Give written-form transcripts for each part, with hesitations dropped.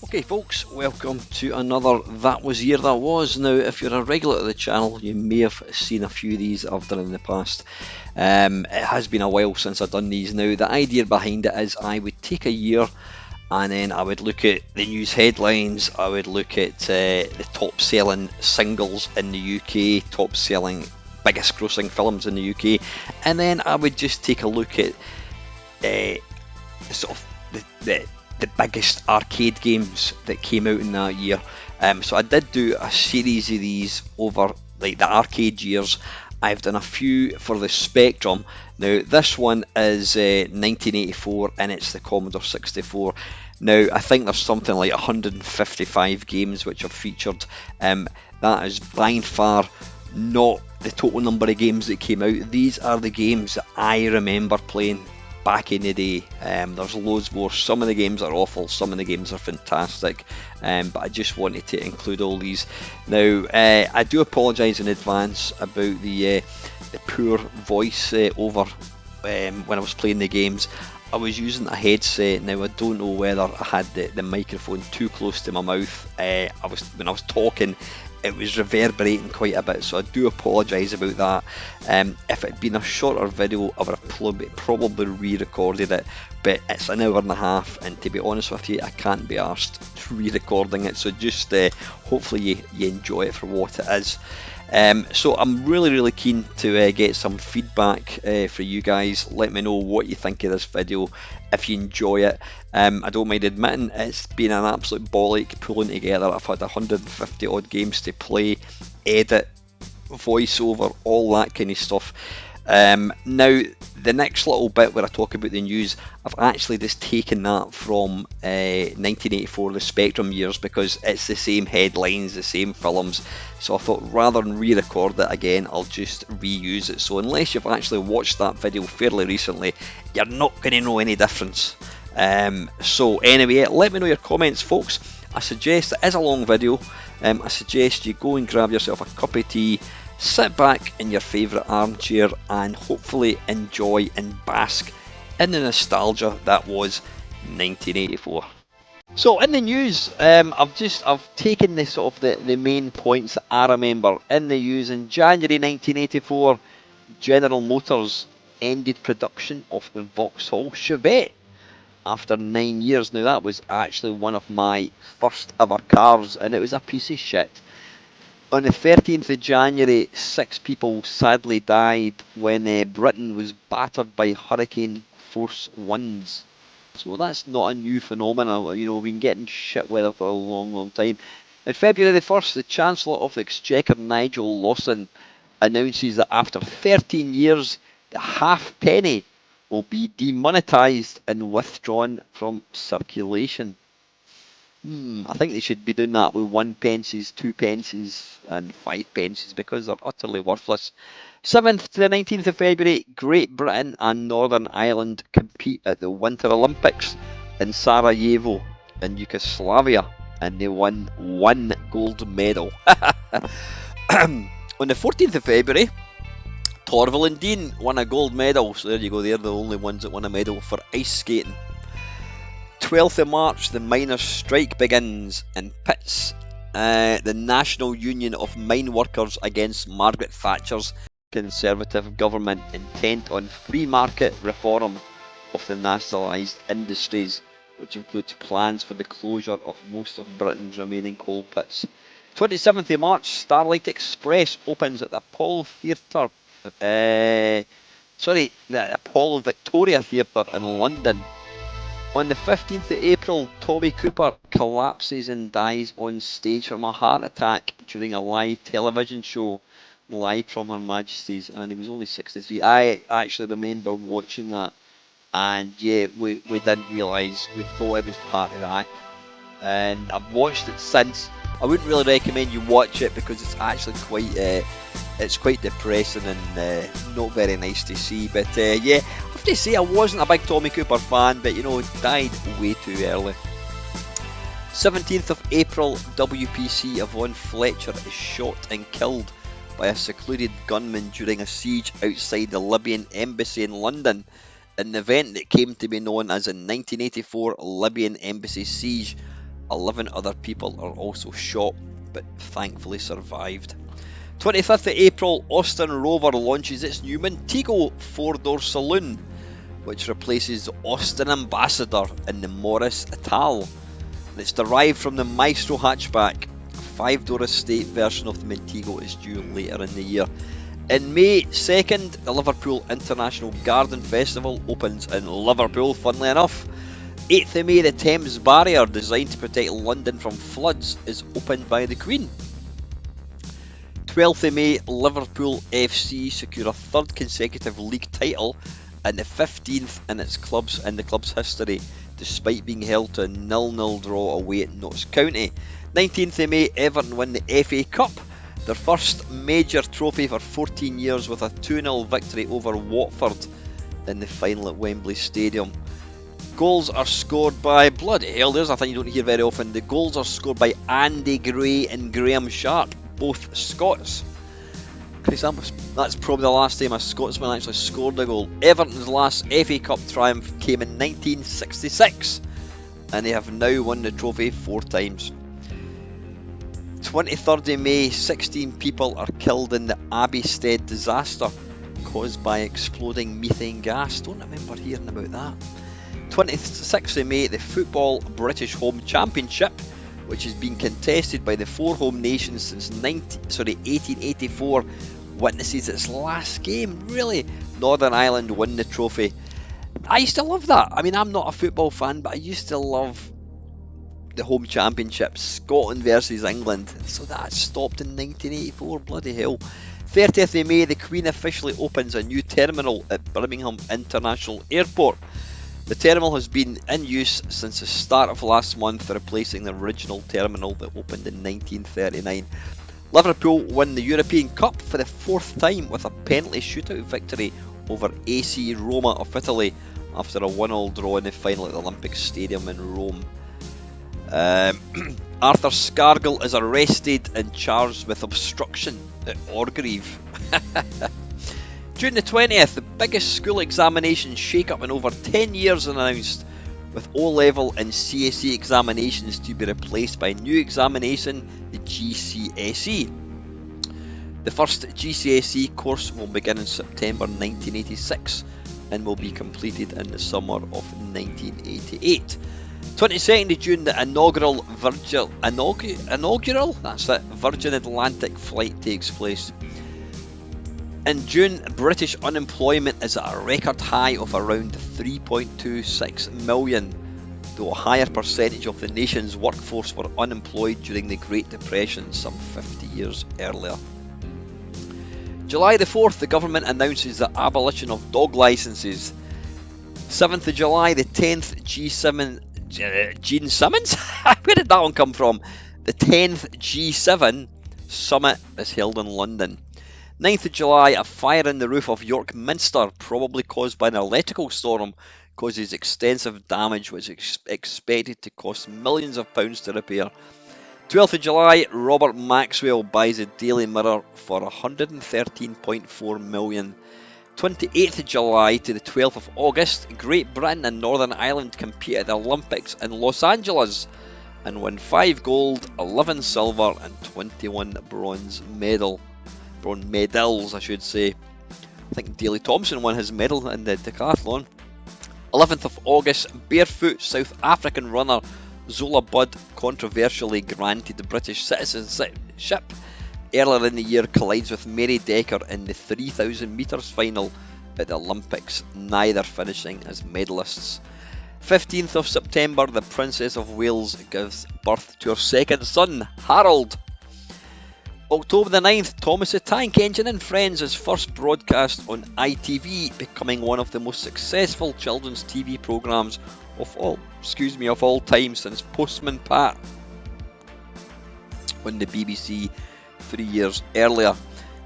Okay folks, welcome to another That Was Year That Was. Now if you're a regular to the channel you may have seen a few of these I've done in the past. It has been a while since I've done these now. The idea behind it is I would take a year and then I would look at the news headlines, I would look at the top selling singles in the UK, top selling biggest grossing films in the UK, and then I would just take a look at sort of the biggest arcade games that came out in that year. So I did do a series of these over like the arcade years. I've done a few for the Spectrum. Now this one is 1984 and it's the Commodore 64. Now I think there's something like 155 games which are featured. That is by far not the total number of games that came out. These are the games that I remember playing back in the day. There's loads more. Some of the games are awful, some of the games are fantastic, but I just wanted to include all these. Now I do apologise in advance about the poor voice over when I was playing the games. I was using a headset. Now I don't know whether I had the microphone too close to my mouth. When I was talking it was reverberating quite a bit, so I do apologise about that. If it had been a shorter video I would have probably re-recorded it, but it's an hour and a half and to be honest with you I can't be arsed re-recording it, so just hopefully you enjoy it for what it is. So I'm really keen to get some feedback for you guys. Let me know what you think of this video, if you enjoy it. I don't mind admitting it's been an absolute bollock pulling together. I've had 150 odd games to play, edit, voiceover, all that kind of stuff. Now the next little bit where I talk about the news, I've actually just taken that from 1984, the Spectrum years, because it's the same headlines, the same films, so I thought rather than re-record it again I'll just reuse it. So unless you've actually watched that video fairly recently you're not going to know any difference. So anyway, let me know your comments folks. I suggest it is a long video. I suggest you go and grab yourself a cup of tea, sit back in your favourite armchair and hopefully enjoy and bask in the nostalgia that was 1984. So in the news, I've taken the sort of the main points that I remember in the news. In January 1984, General Motors ended production of the Vauxhall Chevette after 9 years. Now that was actually one of my first ever cars and it was a piece of shit. On the 13th of January, 6 people sadly died when Britain was battered by hurricane force winds. So that's not a new phenomenon, you know, we've been getting shit weather for a long time. On February the 1st, the Chancellor of the Exchequer, Nigel Lawson, announces that after 13 years, the halfpenny will be demonetised and withdrawn from circulation. I think they should be doing that with 1 pences, 2 pences and 5 pences because they're utterly worthless. 7th to the 19th of February, Great Britain and Northern Ireland compete at the Winter Olympics in Sarajevo in Yugoslavia and they won 1 gold medal. On the 14th of February, Torvill and Dean won a gold medal, so there you go, they're the only ones that won a medal for ice skating. 12th of March, the miners' strike begins in Pitts. The National Union of Mine Workers against Margaret Thatcher's Conservative government intent on free market reform of the nationalised industries, which includes plans for the closure of most of Britain's remaining coal pits. 27th of March, Starlight Express opens at the Apollo Theatre. The Apollo Victoria Theatre in London. On the 15th of April, Tommy Cooper collapses and dies on stage from a heart attack during a live television show, live from Her Majesty's, and he was only 63. I actually remember watching that, and yeah, we didn't realise, we thought it was part of that, and I've watched it since. I wouldn't really recommend you watch it because it's actually quite depressing and not very nice to see, but yeah, I have to say I wasn't a big Tommy Cooper fan, but you know, died way too early. 17th of April, WPC Yvonne Fletcher is shot and killed by a secluded gunman during a siege outside the Libyan embassy in London, an event that came to be known as the 1984 Libyan embassy siege. 11 other people are also shot, but thankfully survived. 25th of April, Austin Rover launches its new Montego 4-door saloon, which replaces the Austin Ambassador in the Morris Ital. And it's derived from the Maestro hatchback. A 5-door estate version of the Montego is due later in the year. In May 2nd, the Liverpool International Garden Festival opens in Liverpool, funnily enough. 8th of May, the Thames Barrier, designed to protect London from floods, is opened by the Queen. 12th of May, Liverpool FC secure a third consecutive league title and the 15th in the club's history, despite being held to a 0-0 draw away at Notts County. 19th of May, Everton win the FA Cup, their first major trophy for 14 years, with a 2-0 victory over Watford in the final at Wembley Stadium. Goals are scored by, bloody hell, there's a thing you don't hear very often. The goals are scored by Andy Gray and Graham Sharp, both Scots. That's probably the last time a Scotsman actually scored a goal. Everton's last FA Cup triumph came in 1966, and they have now won the trophy 4 times. 23rd of May, 16 people are killed in the Abbeystead disaster caused by exploding methane gas. Don't remember hearing about that. 26th of May, the Football British Home Championship, which has been contested by the 4 home nations since 1884, witnesses its last game. Really, Northern Ireland won the trophy. I used to love that. I mean, I'm not a football fan, but I used to love the home championship, Scotland versus England. So that stopped in 1984, bloody hell. 30th of May, the Queen officially opens a new terminal at Birmingham International Airport. The terminal has been in use since the start of last month, replacing the original terminal that opened in 1939. Liverpool win the European Cup for the 4th time with a penalty shootout victory over AC Roma of Italy after a 1-1 draw in the final at the Olympic Stadium in Rome. Arthur Scargill is arrested and charged with obstruction at Orgreave. June the 20th, the biggest school examination shake-up in over 10 years announced, with O-level and CSE examinations to be replaced by new examination, the GCSE. The first GCSE course will begin in September 1986 and will be completed in the summer of 1988. 22nd of June, the inaugural Virgin Atlantic flight takes place. In June, British unemployment is at a record high of around 3.26 million, though a higher percentage of the nation's workforce were unemployed during the Great Depression some 50 years earlier. July the 4th, the government announces the abolition of dog licences. 7th of July, the 10th G7... Gene Simmons? Where did that one come from? The 10th G7 summit is held in London. 9th of July, a fire in the roof of York Minster, probably caused by an electrical storm, causes extensive damage which is expected to cost millions of pounds to repair. 12th of July, Robert Maxwell buys a Daily Mirror for $113.4 million. 28th of July to the 12th of August, Great Britain and Northern Ireland compete at the Olympics in Los Angeles and win 5 gold, 11 silver and 21 bronze medals, I should say. I think Daley Thompson won his medal in the decathlon. 11th of August, barefoot South African runner Zola Budd controversially granted the British citizenship earlier in the year collides with Mary Decker in the 3,000 metres final at the Olympics, neither finishing as medalists. 15th of September, the Princess of Wales gives birth to her second son, Harold. October the 9th, Thomas the Tank Engine and Friends is first broadcast on ITV, becoming one of the most successful children's TV programmes of all time since Postman Pat on the BBC 3 years earlier.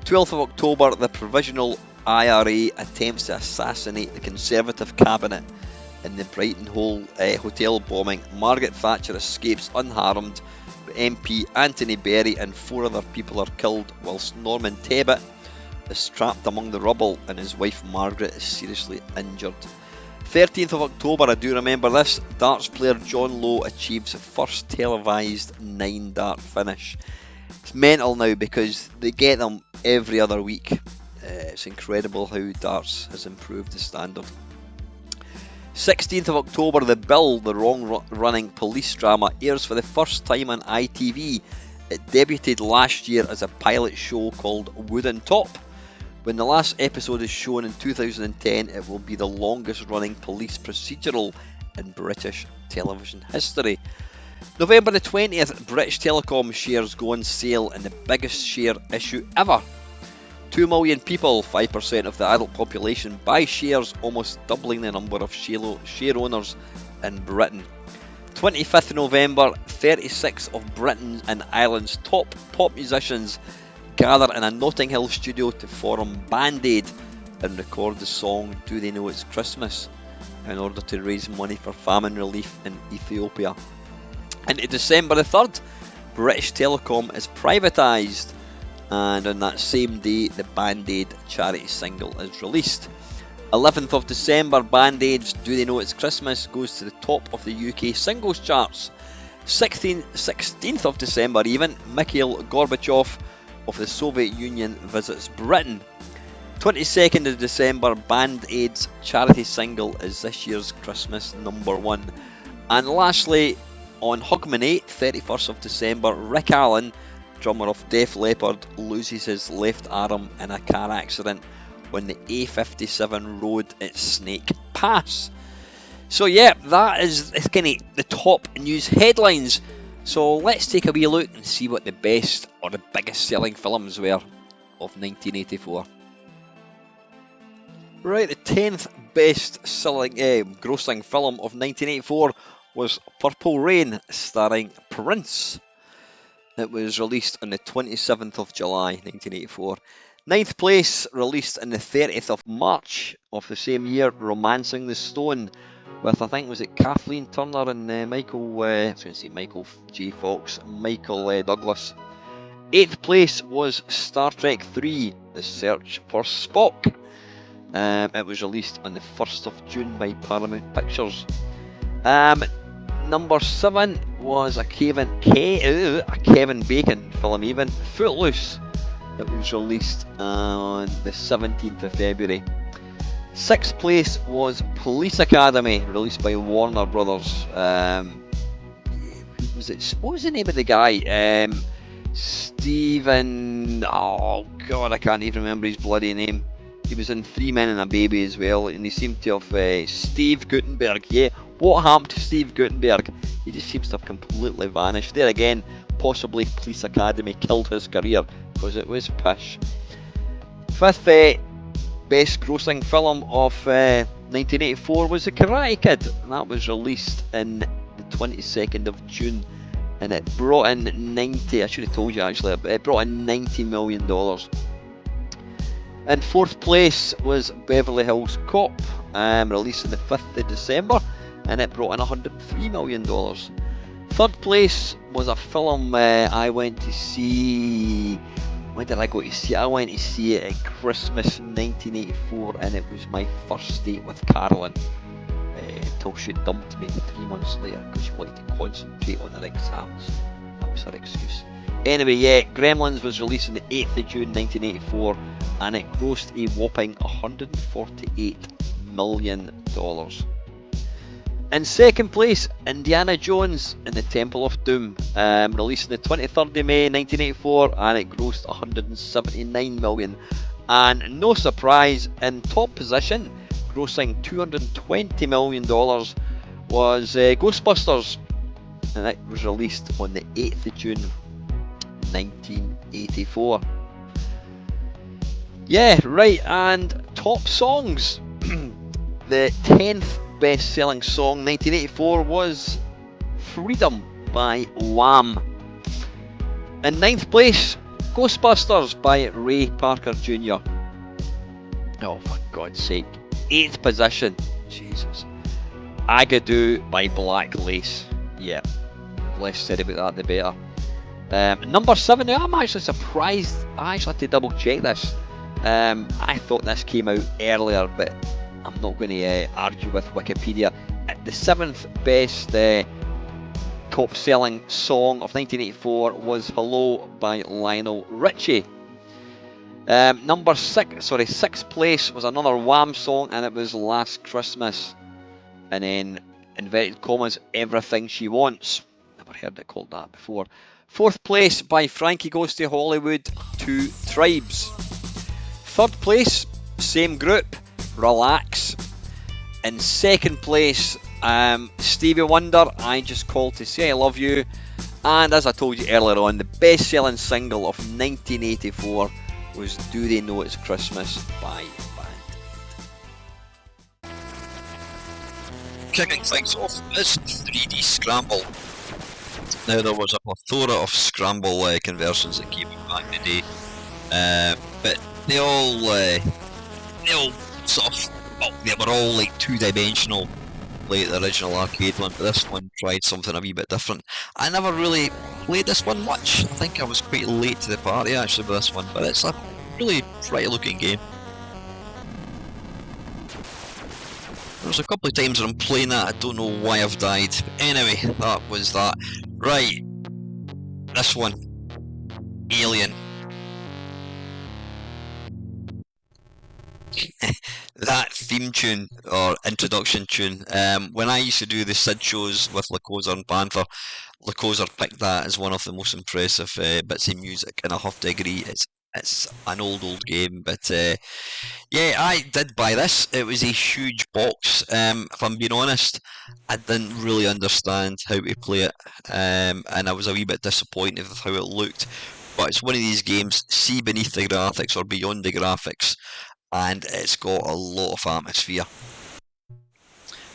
12th of October, the Provisional IRA attempts to assassinate the Conservative cabinet in the Brighton hotel bombing. Margaret Thatcher escapes unharmed, but MP Anthony Berry and 4 other people are killed, whilst Norman Tebbit is trapped among the rubble and his wife Margaret is seriously injured. 13th of October, I do remember this, darts player John Lowe achieves first televised 9-dart finish. It's mental now because they get them every other week. It's incredible how darts has improved the standard. 16th of October, The Bill, the long-running police drama, airs for the first time on ITV. It debuted last year as a pilot show called Wooden Top. When the last episode is shown in 2010, it will be the longest running police procedural in British television history. November the 20th, British Telecom shares go on sale in the biggest share issue ever. 2 million people, 5% of the adult population, buy shares, almost doubling the number of share owners in Britain. 25th November, 36 of Britain's and Ireland's top pop musicians gather in a Notting Hill studio to form Band Aid and record the song Do They Know It's Christmas in order to raise money for famine relief in Ethiopia. Into December the 3rd, British Telecom is privatised, and on that same day the Band Aid charity single is released. 11th of December, Band Aid's Do They Know It's Christmas goes to the top of the UK singles charts. 16th of December even, Mikhail Gorbachev of the Soviet Union visits Britain. 22nd of December, Band Aid's charity single is this year's Christmas #1. And lastly, on Hogmanay 8, 31st of December, Rick Allen, drummer of Def Leppard, loses his left arm in a car accident when the A57 rode at Snake Pass. So yeah, that is kind of the top news headlines. So let's take a wee look and see what the best or the biggest selling films were of 1984. Right, the 10th best selling grossing film of 1984 was Purple Rain, starring Prince. It was released on the 27th of July 1984. 9th place, released on the 30th of March of the same year, Romancing the Stone, with I think was it Kathleen Turner and Michael J. Fox, Michael Douglas. 8th place was Star Trek 3, The Search for Spock. It was released on the 1st of June by Paramount Pictures. Number 7 was a Kevin Bacon film even, Footloose. It was released on the 17th of February. 6th place was Police Academy, released by Warner Brothers. What was the name of the guy? Stephen... Oh God, I can't even remember his bloody name. He was in Three Men and a Baby as well, and he seemed to have... Steve Guttenberg, yeah. What happened to Steve Guttenberg? He just seems to have completely vanished. There again, possibly Police Academy killed his career, because it was pish. 5th best grossing film of 1984 was The Karate Kid, and that was released in the 22nd of June, and it brought in I should have told you actually, but it brought in $90 million. In 4th place was Beverly Hills Cop, released on the 5th of December, and it brought in $103 million. 3rd place was a film I went to see. When did I go to see it? I went to see it at Christmas 1984, and it was my first date with Carolyn. Until she dumped me 3 months later because she wanted to concentrate on her exams. That was her excuse. Anyway, yeah, Gremlins was released on the 8th of June 1984, and it grossed a whopping $148 million. In 2nd place, Indiana Jones and the Temple of Doom, released on the 23rd of May 1984, and it grossed $179 million. And no surprise, in top position, grossing $220 million, was Ghostbusters, and it was released on the 8th of June 1984. Yeah, right, and top songs. The 10th best-selling song 1984 was Freedom by Wham. In 9th place, Ghostbusters by Ray Parker Jr. Oh, for God's sake. 8th position, Jesus, Agadoo by Black Lace. Yeah, less said about that the better. Number 7, now I'm actually surprised, I actually had to double check this. I thought this came out earlier, but I'm not going to argue with Wikipedia. The 7th best top-selling song of 1984 was "Hello" by Lionel Richie. Sixth place was another Wham song, and it was "Last Christmas." And then, inverted commas, "Everything She Wants." Never heard it called that before. 4th place by Frankie Goes to Hollywood, "Two Tribes." 3rd place, same group, "Relax." In 2nd place, Stevie Wonder, "I Just Called to Say I Love You." And as I told you earlier on, the best-selling single of 1984 was "Do They Know It's Christmas" by Band. Kicking things off is 3D Scramble. Now, there was a plethora of Scramble conversions that came out back in the day, but they all sort of, well, they were all like two-dimensional, like the original arcade one, but this one tried something a wee bit different. I never really played this one much. I think I was quite late to the party actually with this one, but it's a really pretty-looking game. There's a couple of times when I'm playing that, I don't know why I've died. Anyway, that was that. Right, this one, Alien. That theme tune, or introduction tune, when I used to do the SID shows with Lacosa and Panther, Lacosa picked that as one of the most impressive bits of music, and I have to agree, it's an old game, but yeah, I did buy this. It was a huge box. If I'm being honest, I didn't really understand how to play it, and I was a wee bit disappointed with how it looked. But it's one of these games, see beneath the graphics or beyond the graphics, and it's got a lot of atmosphere,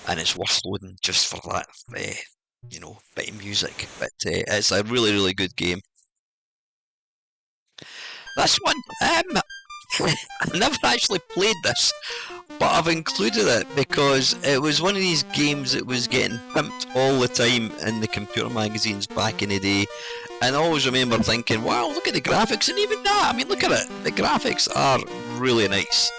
and it's worth loading just for that, bit of music. But it's a really, really good game. This one, I never actually played this, but I've included it because it was one of these games that was getting pimped all the time in the computer magazines back in the day, and I always remember thinking, wow, look at the graphics, and even that, I mean, look at it, the graphics are really nice.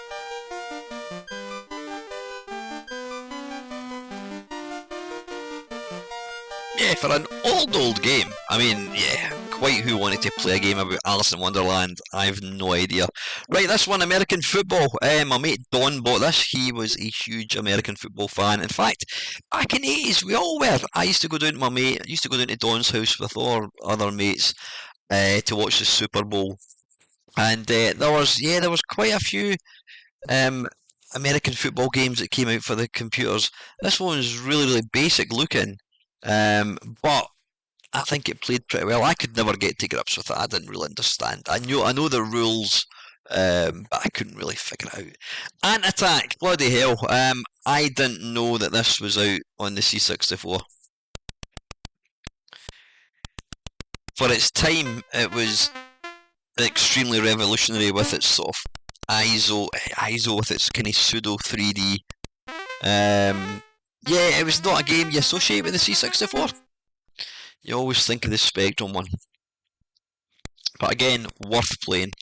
Yeah, for an old game, I mean, yeah, quite who wanted to play a game about Alice in Wonderland, I've no idea. Right, this one, American football. My mate Don bought this. He was a huge American football fan. In fact, back in the 80s, we all were. I used to go down to Don's house with our other mates to watch the Super Bowl. And there was quite a few American football games that came out for the computers. This one was really, really basic looking. But I think it played pretty well. I could never get to grips with it. I didn't really understand. I know the rules, but I couldn't really figure it out. Ant Attack, bloody hell! I didn't know that this was out on the C64. For its time, it was extremely revolutionary with its sort of ISO with its kind of pseudo 3D. Yeah, it was not a game you associate with the C64. You always think of the Spectrum one. But again, worth playing.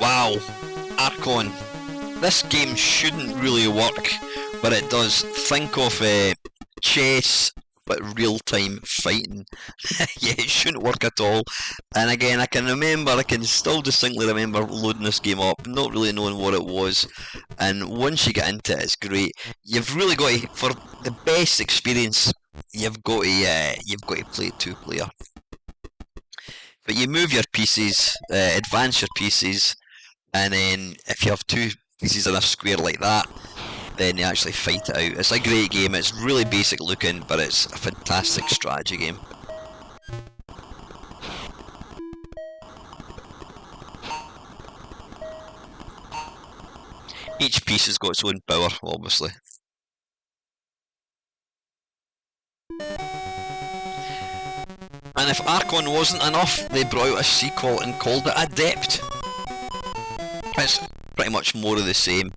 Wow, Archon. This game shouldn't really work, but it does. Think of chess, but real-time fighting. Yeah, it shouldn't work at all. And again, I can still distinctly remember loading this game up, not really knowing what it was. And once you get into it, it's great. You've really got to, for the best experience, you've got to play two-player. But you move your pieces, advance your pieces, and then if you have two pieces in a square like that, then you actually fight it out. It's a great game. It's really basic looking, but it's a fantastic strategy game. Each piece has got its own power, obviously. And if Archon wasn't enough, they brought out a sequel and called it Adept. It's pretty much more of the same.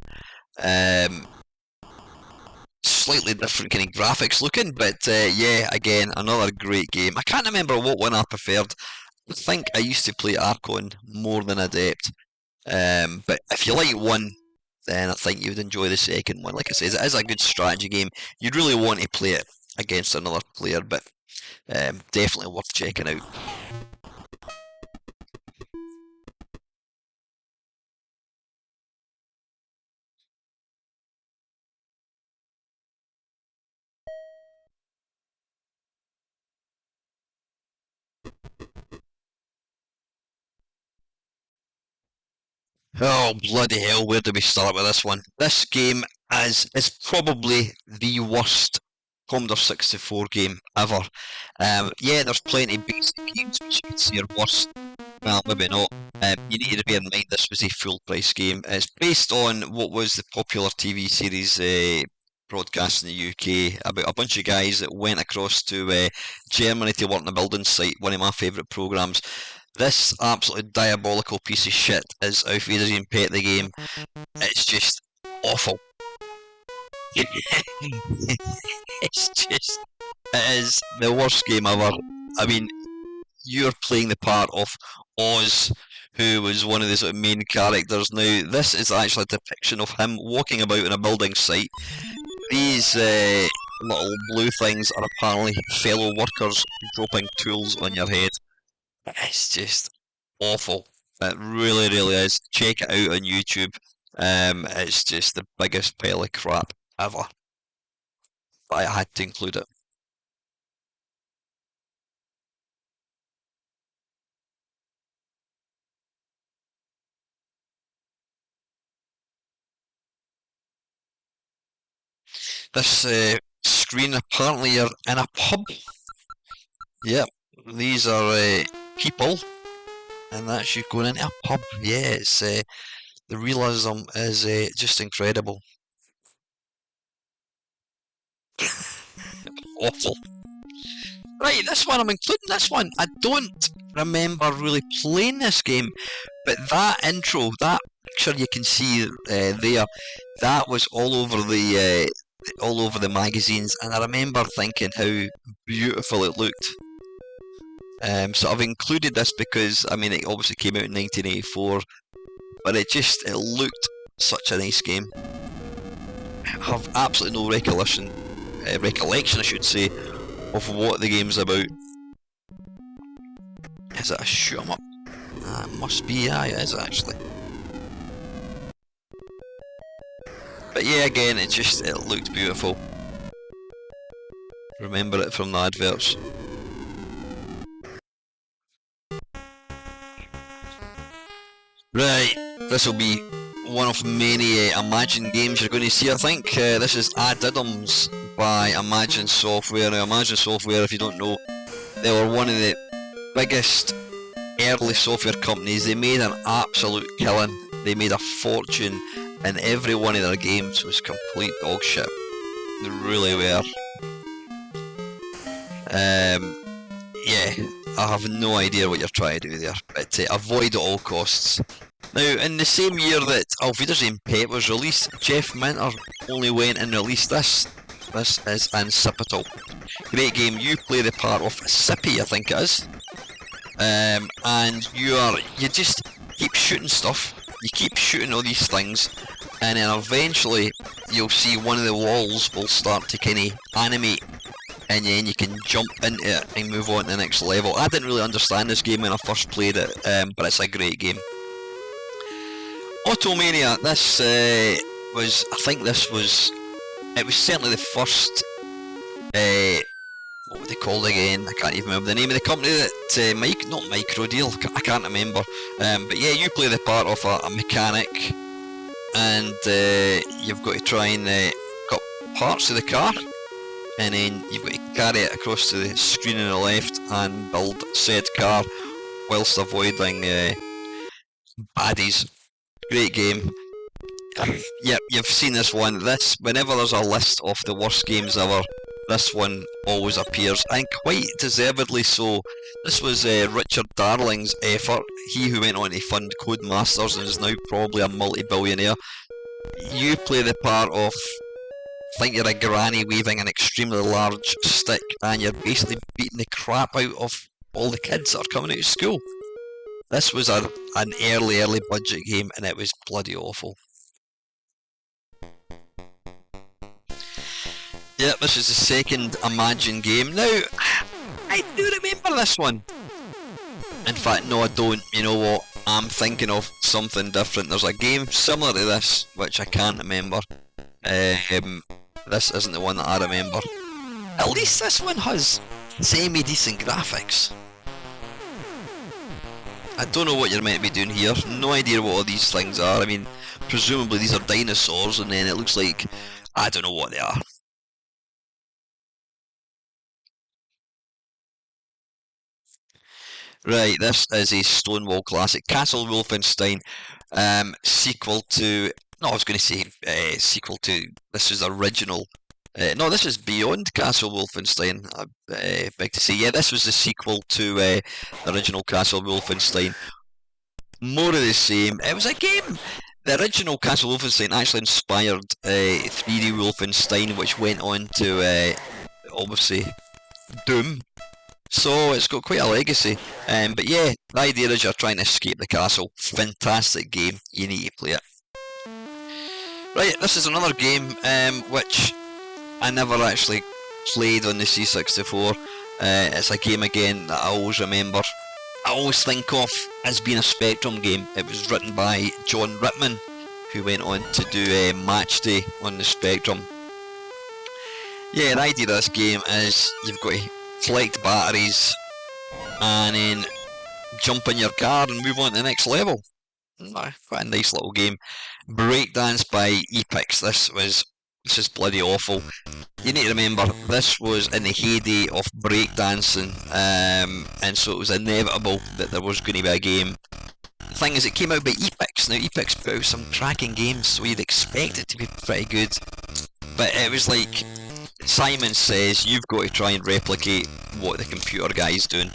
Slightly different kind of graphics looking, but yeah, again, another great game. I can't remember what one I preferred. I think I used to play Archon more than Adept. But if you like one, then I think you would enjoy the second one. Like I said, it is a good strategy game. You'd really want to play it against another player, but definitely worth checking out. Oh, bloody hell, where do we start with this one? This game is probably the worst Commodore 64 game ever. Yeah, there's plenty of basic games which you could say are worse. Well, maybe not. You need to bear in mind this was a full price game. It's based on what was the popular TV series broadcast in the UK about a bunch of guys that went across to Germany to work on a building site, one of my favourite programmes. This absolutely diabolical piece of shit is Auf Wiedersehen Pet the game. It's just awful. It's just, it is the worst game ever. I mean, you're playing the part of Oz, who was one of the sort of main characters. Now, this is actually a depiction of him walking about in a building site. These little blue things are apparently fellow workers dropping tools on your head. It's just awful. It really, really is. Check it out on YouTube. It's just the biggest pile of crap ever. But I had to include it. This screen, apparently you're in a pub. Yep, these are people, and that's you going into a pub. Yeah, it's the realism is just incredible. Awful. Right, this one, I'm including this one. I don't remember really playing this game, but that intro, that picture you can see there, that was all over the magazines, and I remember thinking how beautiful it looked. So I've included this because, I mean, it obviously came out in 1984, but it looked such a nice game. I have absolutely no recollection, I should say, of what the game's about. Is it a shoot 'em up? It must be, yeah, it is actually. But yeah, again, it looked beautiful. Remember it from the adverts. Right, this will be one of many Imagine games you're going to see, I think. This is Addendums by Imagine Software. Now, Imagine Software, if you don't know, they were one of the biggest early software companies. They made an absolute killing. They made a fortune, and every one of their games was complete dog shit. They really were. Yeah, I have no idea what you're trying to do there, but avoid at all costs. Now, in the same year that Auf Wiedersehen Pet was released, Jeff Minter only went and released this. This is Incipital. Great game. You play the part of Sippy, I think it is. And you just keep shooting stuff. You keep shooting all these things, and then eventually you'll see one of the walls will start to kind of animate, and then you can jump into it and move on to the next level. I didn't really understand this game when I first played it, but it's a great game. Automania, this was, I think this was, it was certainly the first, what were they called again? I can't even remember the name of the company that, not Microdeal, I can't remember. But yeah, you play the part of a mechanic, and you've got to try and cut parts of the car, and then you've got to carry it across to the screen on the left and build said car whilst avoiding baddies. Great game. Yep, you've seen this one. Whenever there's a list of the worst games ever, this one always appears, and quite deservedly so. This was Richard Darling's effort, he who went on to fund Codemasters and is now probably a multi-billionaire. You play the part of, think you're a granny waving an extremely large stick, and you're basically beating the crap out of all the kids that are coming out of school. This was an early budget game, and it was bloody awful. Yep, this is the second Imagine game. Now, I do remember this one. In fact, no I don't. You know what? I'm thinking of something different. There's a game similar to this, which I can't remember. This isn't the one that I remember. At least this one has semi-decent graphics. I don't know what you're meant to be doing here. No idea what all these things are. I mean, presumably these are dinosaurs, and then it looks like... I don't know what they are. Right, this is a Stonewall classic. Castle Wolfenstein, sequel to... No, I was going to say sequel to... This is original. No, this is beyond Castle Wolfenstein. I beg to say. Yeah, this was the sequel to the original Castle Wolfenstein. More of the same. It was a game... The original Castle Wolfenstein actually inspired 3D Wolfenstein, which went on to, obviously, Doom. So it's got quite a legacy. But yeah, the idea is you're trying to escape the castle. Fantastic game. You need to play it. Right, this is another game which I never actually played on the C64. It's a game again that I always remember. I always think of as being a Spectrum game. It was written by John Rittman, who went on to do Match Day on the Spectrum. Yeah, the idea of this game is you've got to collect batteries and then jump in your car and move on to the next level. Quite a nice little game. Breakdance by Epix. This is bloody awful. You need to remember, this was in the heyday of breakdancing, and so it was inevitable that there was going to be a game. The thing is, it came out by Epix. Now, Epix put out some cracking games, so you'd expect it to be pretty good. But it was like, Simon Says, you've got to try and replicate what the computer guy's doing.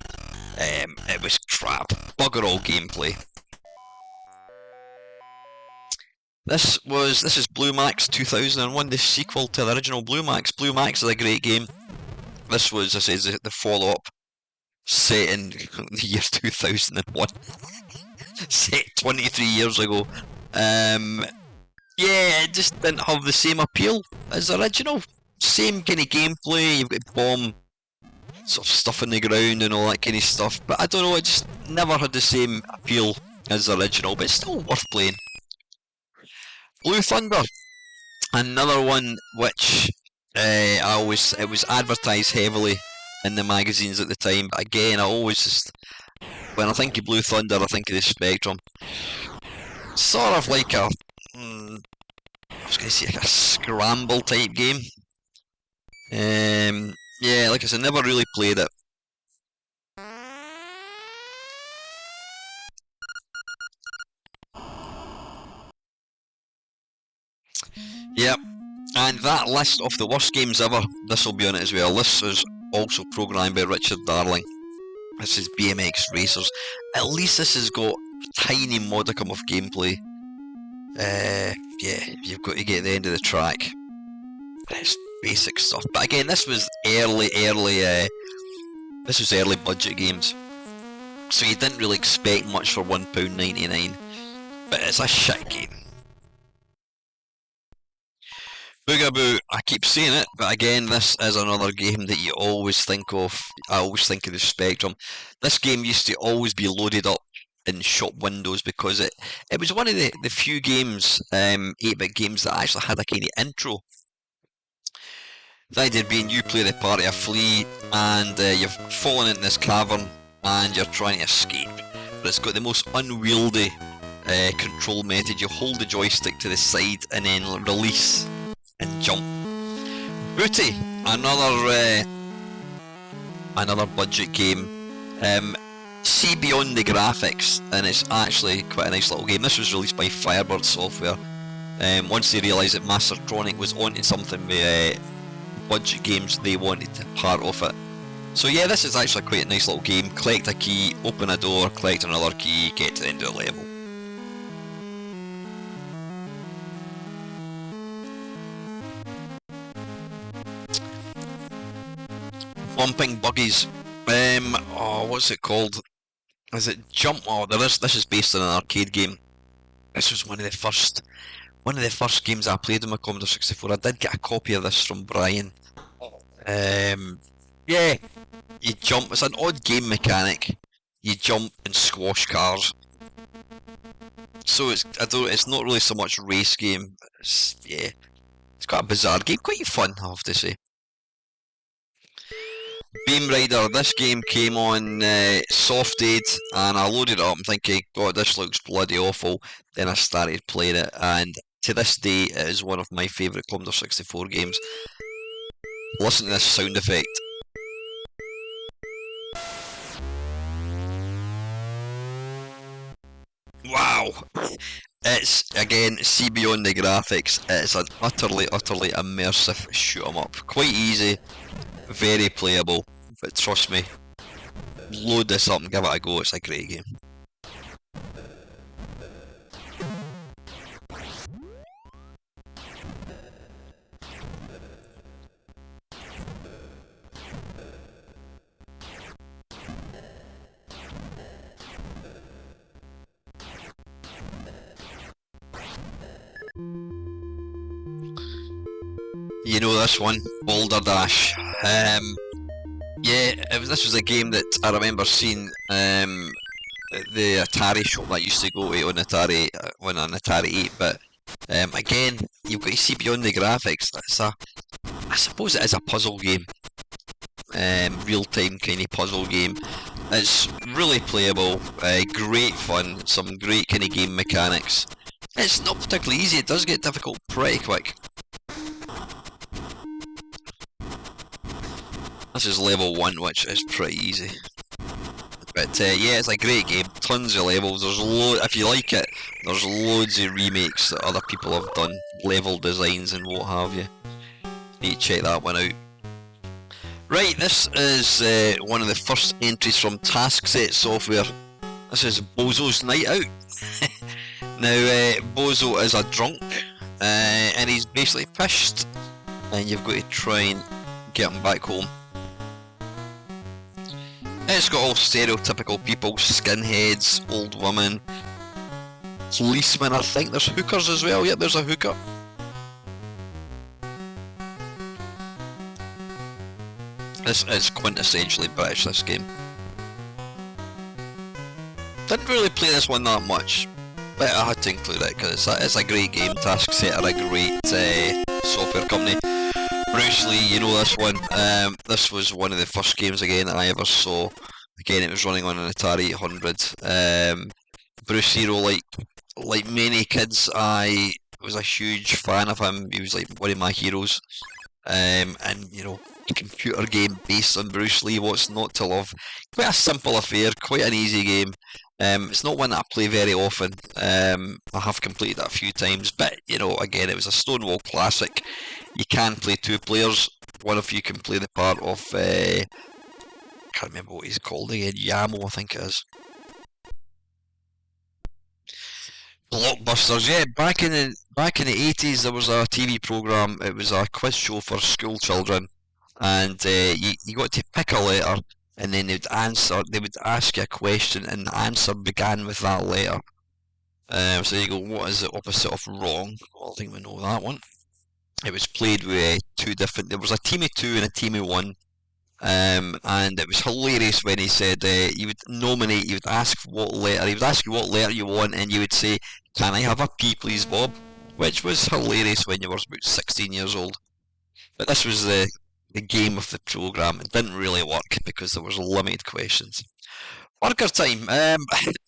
It was crap. Bugger all gameplay. This is Blue Max 2001, the sequel to the original Blue Max. Blue Max is a great game. This was, as I said, the follow-up set in the year 2001. Set 23 years ago. Yeah, it just didn't have the same appeal as the original. Same kind of gameplay, you've got bomb sort of stuff in the ground and all that kind of stuff. But I don't know, it just never had the same appeal as the original, but it's still worth playing. Blue Thunder, another one which it was advertised heavily in the magazines at the time, but again, I always just, when I think of Blue Thunder, I think of the Spectrum. Sort of like a, I was going to say like a scramble type game. Yeah, like I said, never really played it. Yep, and that list of the worst games ever, this will be on it as well. This is also programmed by Richard Darling. This is BMX Racers. At least this has got a tiny modicum of gameplay. Yeah, you've got to get to the end of the track. It's basic stuff. But again, this was early budget games. So you didn't really expect much for £1.99. But it's a shit game. Boogaboo, I keep saying it, but again, this is another game that you always think of. I always think of the Spectrum. This game used to always be loaded up in shop windows because it was one of the few games, 8-bit games, that actually had a kind of intro. The idea being you play the party of Flea and you've fallen into this cavern and you're trying to escape. But it's got the most unwieldy control method. You hold the joystick to the side and then release and jump. Booty, another budget game. See beyond the graphics, and it's actually quite a nice little game. This was released by Firebird Software. Once they realised that Mastertronic was onto something with budget games they wanted to part of it. So yeah, this is actually quite a nice little game. Collect a key, open a door, collect another key, get to the end of the level. Bumping Buggies. Oh, what's it called? Is it Jump? Oh, this is based on an arcade game. This was one of the first games I played on my Commodore 64. I did get a copy of this from Brian. Yeah, you jump. It's an odd game mechanic. You jump and squash cars. So it's not really so much race game. It's quite a bizarre game. Quite fun, I have to say. Beam Rider, this game came on Softaid, and I loaded it up. I'm thinking, God, this looks bloody awful. Then I started playing it, and to this day, it is one of my favourite Commodore 64 games. Listen to this sound effect. Wow! It's, again, see beyond the graphics. It's an utterly immersive shoot 'em up. Quite easy, very playable, but trust me, load this up and give it a go. It's a great game. You know this one, Boulder Dash. Yeah, this was a game that I remember seeing the Atari shop that I used to go to on Atari, on an Atari 8-bit. Again, you've got to see beyond the graphics. I suppose it is a puzzle game. Real-time kind of puzzle game. It's really playable, great fun, some great kind of game mechanics. It's not particularly easy, it does get difficult pretty quick. This is level 1, which is pretty easy. But yeah, it's a great game, tons of levels, if you like it, there's loads of remakes that other people have done, level designs and what have you. Need to check that one out. Right, this is one of the first entries from Task Set Software. This is Bozo's Night Out. Now, Bozo is a drunk, and he's basically pissed, and you've got to try and get him back home. It's got all stereotypical people, skinheads, old women, policemen, I think there's hookers as well. Yep, there's a hooker. This is quintessentially British, this game. Didn't really play this one that much, but I had to include it because it's a great game. Task Set are a great software company. Bruce Lee, you know this one. This was one of the first games again I ever saw. Again, it was running on an Atari 800. Bruce Hero, like many kids, I was a huge fan of him. He was like one of my heroes. And you know, a computer game based on Bruce Lee, what's not to love? Quite a simple affair, quite an easy game. It's not one that I play very often. I have completed it a few times, but you know, again, it was a Stonewall classic. You can play 2 players. One of you can play the part of I can't remember what he's called again. Yamo, I think it is. Blockbusters, yeah. Back in the 80s, there was a TV program. It was a quiz show for school children, and you got to pick a letter, and then they would ask you a question, and the answer began with that letter. So you go, what is the opposite of wrong? Well, I think we know that one. It was played with 2 different. There was a team of 2 and a team of 1. And it was hilarious when he said you would ask what letter, he would ask you what letter you want, and you would say, can I have a P please, Bob? Which was hilarious when you were about 16 years old. But this was the game of the programme. It didn't really work because there was limited questions. Burger Time,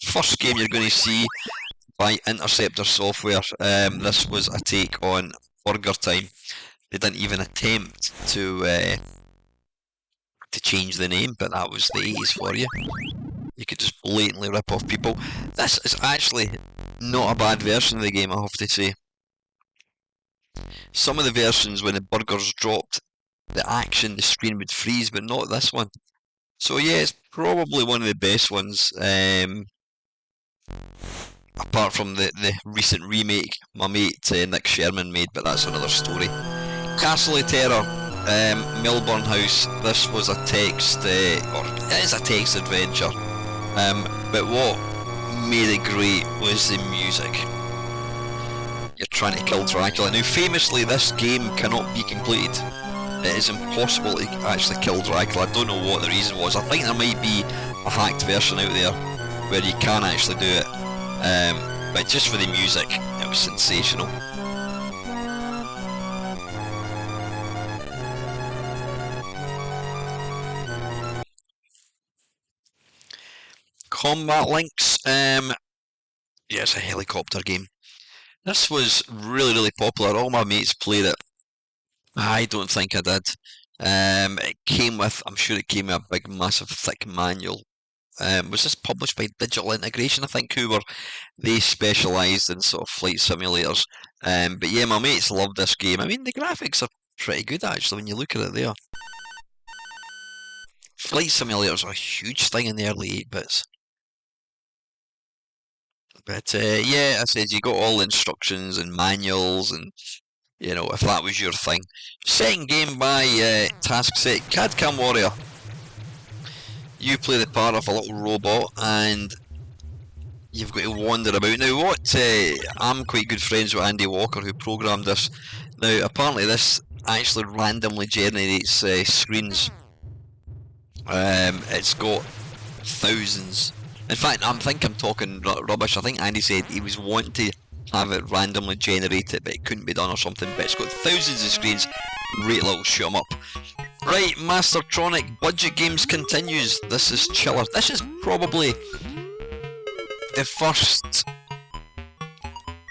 first game you're going to see by Interceptor Software. This was a take on Burger Time. They didn't even attempt to change the name, but that was the 80s for you. You could just blatantly rip off people. This is actually not a bad version of the game, I have to say. Some of the versions when the burgers dropped the action, the screen would freeze, but not this one. So yeah, it's probably one of the best ones. Apart from the recent remake my mate Nick Sherman made, but that's another story. Castle of Terror, Melbourne House. This was a text, or it is a text adventure. But what made it great was the music. You're trying to kill Dracula. Now, famously, this game cannot be completed. It is impossible to actually kill Dracula. I don't know what the reason was. I think there might be a hacked version out there where you can actually do it. But just for the music, it was sensational. Combat Links, yeah, it's a helicopter game. This was really popular. All my mates played it. I don't think I did. It came with, I'm sure it came with a big, massive, thick manual. Was this published by Digital Integration, I think, they specialised in sort of flight simulators. But yeah, my mates loved this game. I mean, the graphics are pretty good actually when you look at it there. Flight simulators are a huge thing in the early 8-bits. But yeah, I said you got all the instructions and manuals, and you know, if that was your thing. Second game by Task Set, CAD-CAM Warrior. You play the part of a little robot, and you've got to wander about. Now, what I'm quite good friends with Andy Walker, who programmed this. Now, apparently, this actually randomly generates screens. It's got thousands. In fact, I'm talking rubbish. I think Andy said he was wanting to have it randomly generated, but it couldn't be done or something. But it's got thousands of screens. Great little shoot 'em up. Right, Mastertronic Budget Games continues. This is Chiller. This is probably the first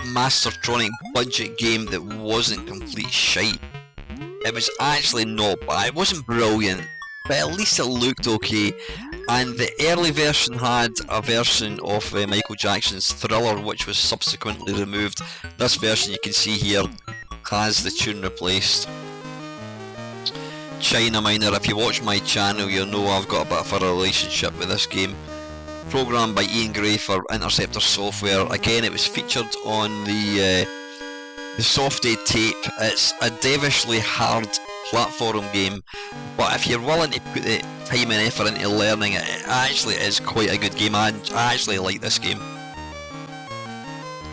Mastertronic budget game that wasn't complete shite. It was actually not bad. It wasn't brilliant, but at least it looked okay. And the early version had a version of Michael Jackson's Thriller, which was subsequently removed. This version you can see here has the tune replaced. China Miner, if you watch my channel, you'll know I've got a bit of a relationship with this game. Programmed by Ian Gray for Interceptor Software. Again, it was featured on the Softaid tape. It's a devilishly hard platform game, but if you're willing to put the time and effort into learning it, it actually is quite a good game. I actually like this game.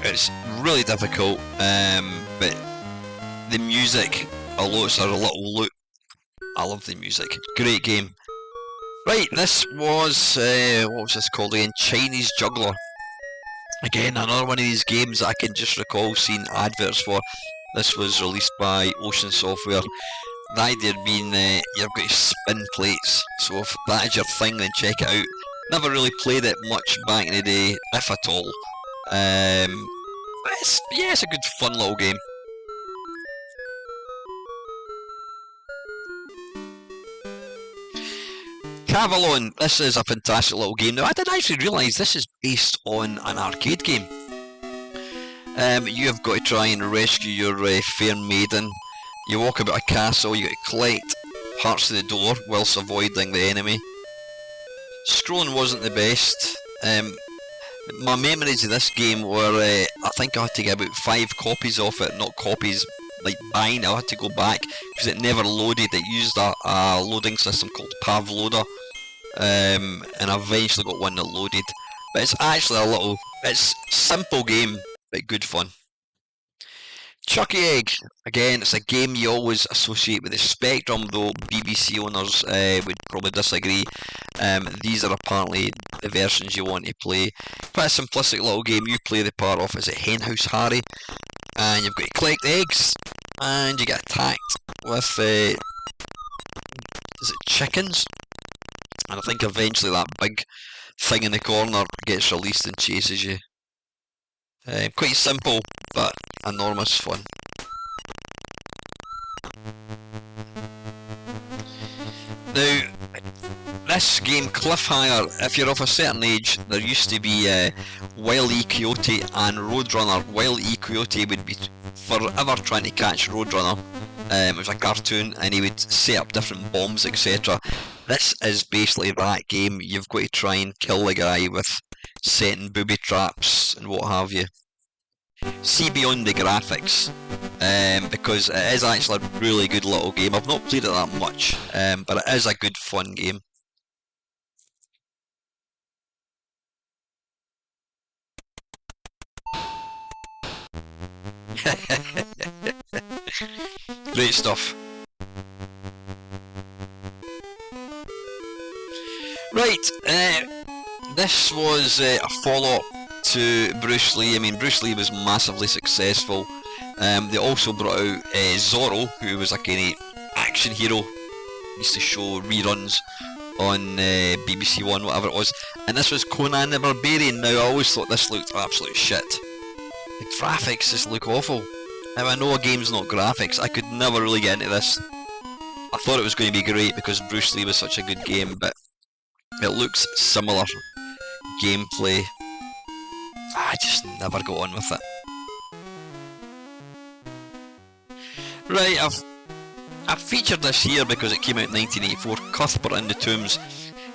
It's really difficult, but the music, although it's a little loop, I love the music. Great game. Right, this was, what was this called again? Chinese Juggler. Again, another one of these games that I can just recall seeing adverts for. This was released by Ocean Software. The idea being you've got to spin plates, so if that is your thing, then check it out. Never really played it much back in the day, if at all. But it's a good fun little game. Cavalon, this is a fantastic little game. Now, I didn't actually realise this is based on an arcade game. You have got to try and rescue your fair maiden. You walk about a castle, you got to collect parts of the door whilst avoiding the enemy. Scrolling wasn't the best. My memories of this game were, I think I had to get about 5 copies of it, not copies like buying. I had to go back because it never loaded. It used a loading system called Pavloader, and I eventually got one that loaded. But it's actually it's a simple game, but good fun. Chucky Egg, again, it's a game you always associate with the Spectrum, though BBC owners would probably disagree. These are apparently the versions you want to play. Quite a simplistic little game. You play the part of, is it Henhouse Harry? And you've got to collect eggs, and you get attacked with, is it chickens? And I think eventually that big thing in the corner gets released and chases you. Quite simple, but enormous fun. Now, this game, Cliffhanger, if you're of a certain age, there used to be Wile E. Coyote and Roadrunner. Wile E. Coyote would be forever trying to catch Roadrunner. It was a cartoon, and he would set up different bombs, etc. This is basically that game. You've got to try and kill the guy with setting booby traps and what have you. See beyond the graphics, because it is actually a really good little game. I've not played it that much, but it is a good fun game. Great stuff. Right, this was a follow-up to Bruce Lee. I mean, Bruce Lee was massively successful. They also brought out Zorro, who was a kind of action hero. Used to show reruns on BBC One, whatever it was. And this was Conan the Barbarian. Now, I always thought this looked absolute shit. The graphics just look awful. Now, I know a game's not graphics. I could never really get into this. I thought it was going to be great because Bruce Lee was such a good game, but it looks similar gameplay. I just never got on with it. Right, I've featured this here because it came out in 1984. Cuthbert and the Tombs.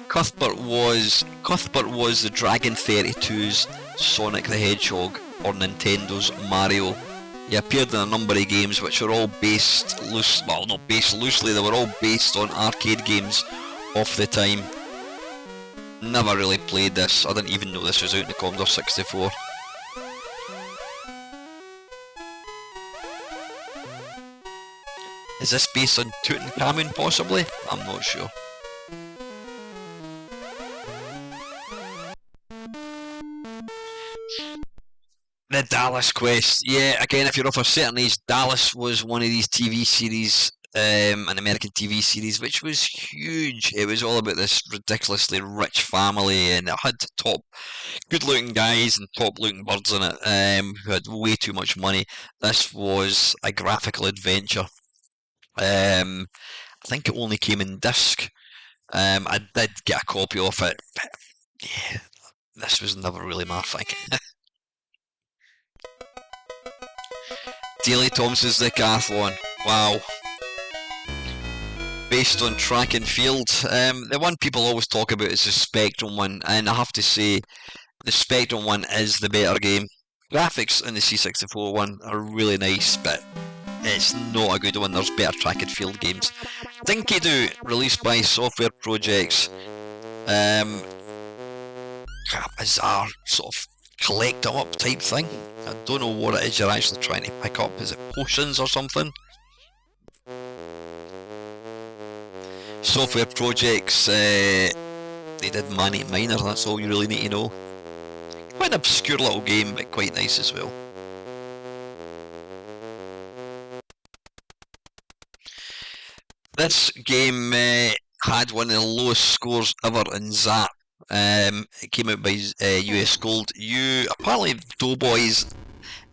Cuthbert was the Dragon 32's Sonic the Hedgehog or Nintendo's Mario. He appeared in a number of games which are all based not based loosely, they were all based on arcade games of the time. Never really played this. I didn't even know this was out in the Commodore 64. Is this based on Tutankhamun possibly? I'm not sure. The Dallas Quest. Yeah, again, if you're of a certain age, Dallas was one of these TV series, an American TV series, which was huge. It was all about this ridiculously rich family, and it had top, good-looking guys and top-looking birds in it, who had way too much money. This was a graphical adventure. I think it only came in disc. I did get a copy of it, but yeah, this was never really my thing. Daley Thompson's Decathlon. Wow. Based on track and field. The one people always talk about is the Spectrum one, and I have to say, the Spectrum one is the better game. Graphics in the C64 one are really nice, but it's not a good one. There's better track and field games. Dinky Doo, released by Software Projects. Bizarre sort of collect 'em up type thing. I don't know what it is you're actually trying to pick up. Is it potions or something? Software Projects, they did Manic Miner, that's all you really need to know. Quite an obscure little game, but quite nice as well. This game had one of the lowest scores ever in Zap. It came out by US Gold. Apparently doughboys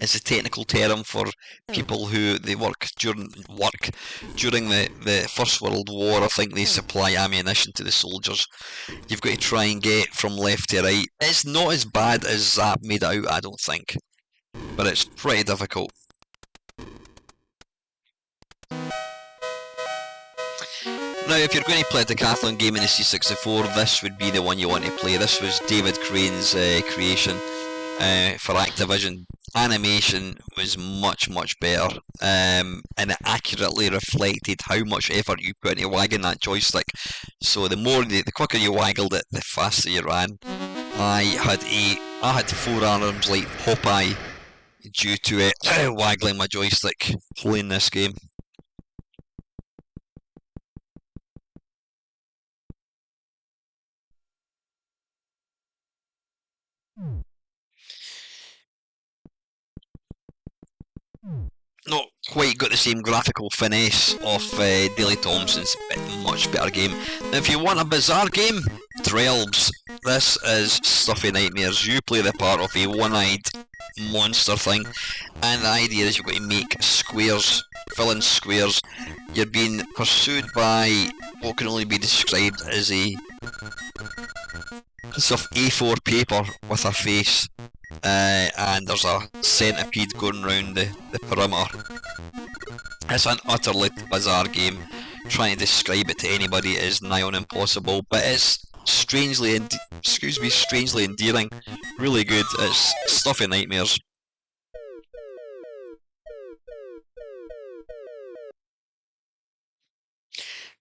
is a technical term for people who they work during the First World War. I think they supply ammunition to the soldiers. You've got to try and get from left to right. It's not as bad as Zap made it out, I don't think, but it's pretty difficult. Now, if you're going to play a Decathlon game in the C64, this would be the one you want to play. This was David Crane's creation for Activision. Animation was much, much better, and it accurately reflected how much effort you put into wagging that joystick. So the quicker you waggled it, the faster you ran. I had forearms like Popeye due to it waggling my joystick playing this game. Not quite got the same graphical finesse of Daley Thompson's, but much better game. Now, if you want a bizarre game, Drelbs. This is Stuffy Nightmares. You play the part of a one-eyed monster thing, and the idea is you've got to make squares, fill in squares. You're being pursued by what can only be described as a piece of A4 paper with a face. And there's a centipede going round the perimeter. It's an utterly bizarre game. Trying to describe it to anybody is nigh on impossible, but it's strangely endearing. Really good. It's stuffy nightmares.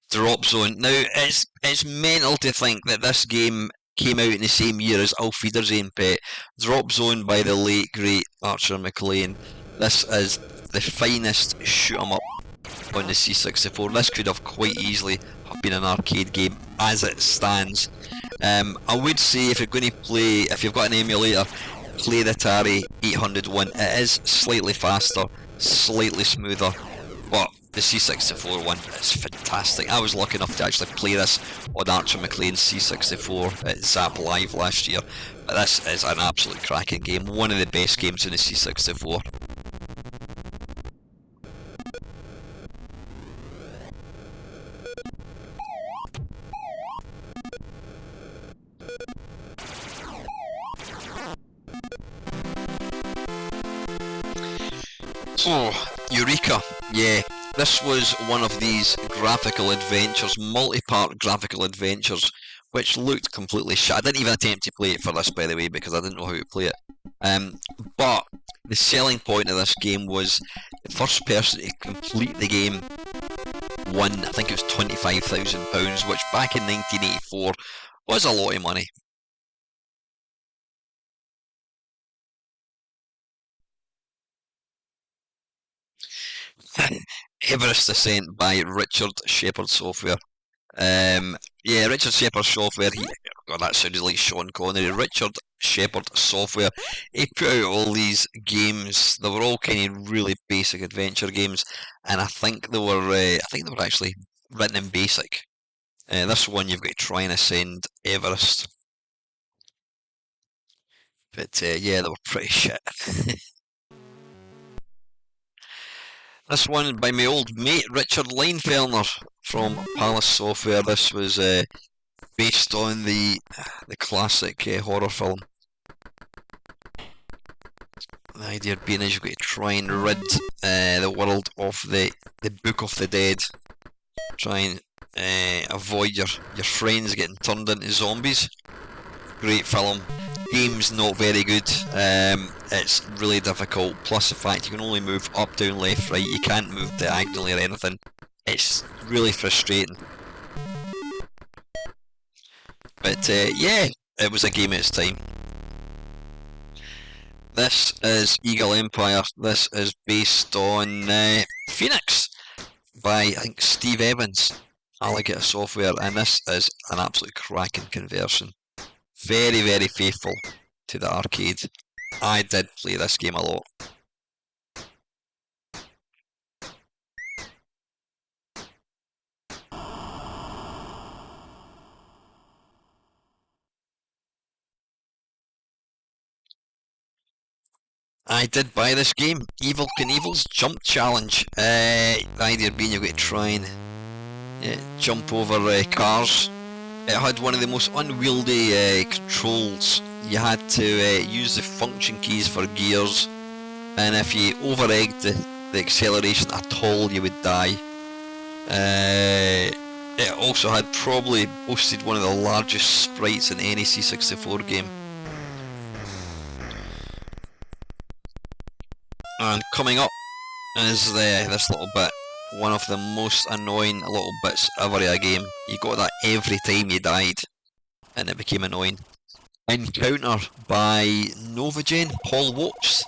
Drop Zone. Now, it's mental to think that this game came out in the same year as Auf Wiedersehen Pet. Drop Zone by the late great Archer McLean. This is the finest shoot 'em up on the C64. This could have quite easily have been an arcade game as it stands. I would say if you're going to play, if you've got an emulator, play the Atari 800 one. It is slightly faster, slightly smoother, but the C64 one is fantastic. I was lucky enough to actually play this on Archer McLean's C64 at Zap Live last year. But this is an absolute cracking game, one of the best games in the C64. Oh, Eureka! Yeah, this was one of these graphical adventures, multi-part graphical adventures, which looked completely shit. I didn't even attempt to play it for this, by the way, because I didn't know how to play it. But the selling point of this game was the first person to complete the game won, I think it was £25,000, which back in 1984 was a lot of money. Everest Ascent by Richard Shepherd Software. Yeah, Richard Shepherd Software. God, that sounded like Sean Connery. Richard Shepherd Software. He put out all these games. They were all kind of really basic adventure games, and I think they were. I think they were actually written in BASIC. This one you've got to try and ascend Everest. But yeah, they were pretty shit. This one by my old mate Richard Leinfellner from Palace Software. This was based on the classic horror film. The idea being is you've got to try and rid the world of the Book of the Dead. Try and avoid your friends getting turned into zombies. Great film. Game's not very good. It's really difficult. Plus the fact you can only move up, down, left, right. You can't move diagonally or anything. It's really frustrating. But yeah, it was a game at its time. This is Eagle Empire. This is based on Phoenix by, I think, Steve Evans, Alligator Software, and this is an absolute cracking conversion. Very, very faithful to the arcade. I did play this game a lot. I did buy this game, Evil Knievel's Jump Challenge. The idea being you've got to try and jump over cars. It had one of the most unwieldy controls. You had to use the function keys for gears, and if you over-egged the acceleration at all, you would die. It also had probably boasted one of the largest sprites in any C64 game. And coming up is this little bit. One of the most annoying little bits ever of a game. You got that every time you died, and it became annoying. Encounter by Novagen, Paul Wokes.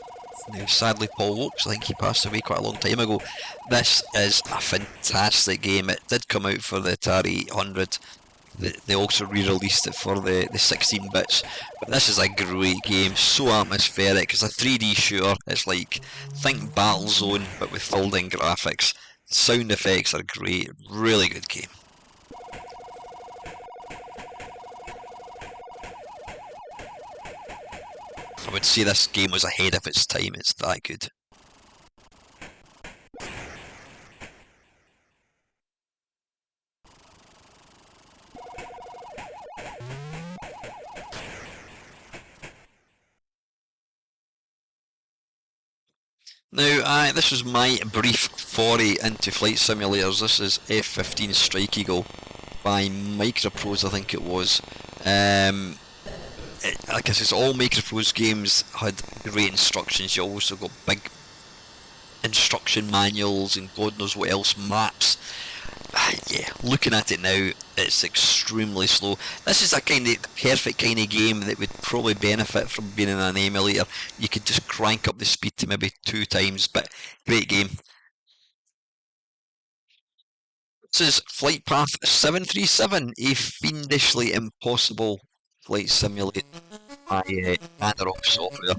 Now, sadly, Paul Wokes, I think he passed away quite a long time ago. This is a fantastic game. It did come out for the Atari 800. They also re-released it for the 16 bits. But this is a great game, so atmospheric. It's a 3D shooter. It's like, think Battlezone, but with folding graphics. Sound effects are great. Really good game. I would say this game was ahead of its time. It's that good. Now, this was my brief foray into flight simulators. This is F-15 Strike Eagle by Microprose, I think it was. Like I said, all Microprose games had great instructions. You also got big instruction manuals and God knows what else, maps. Yeah, looking at it now, it's extremely slow. This is a kind of perfect kind of game that would probably benefit from being in an emulator. You could just crank up the speed to maybe 2 times, but great game. This is Flight Path 737, a fiendishly impossible flight simulator by Commodore software.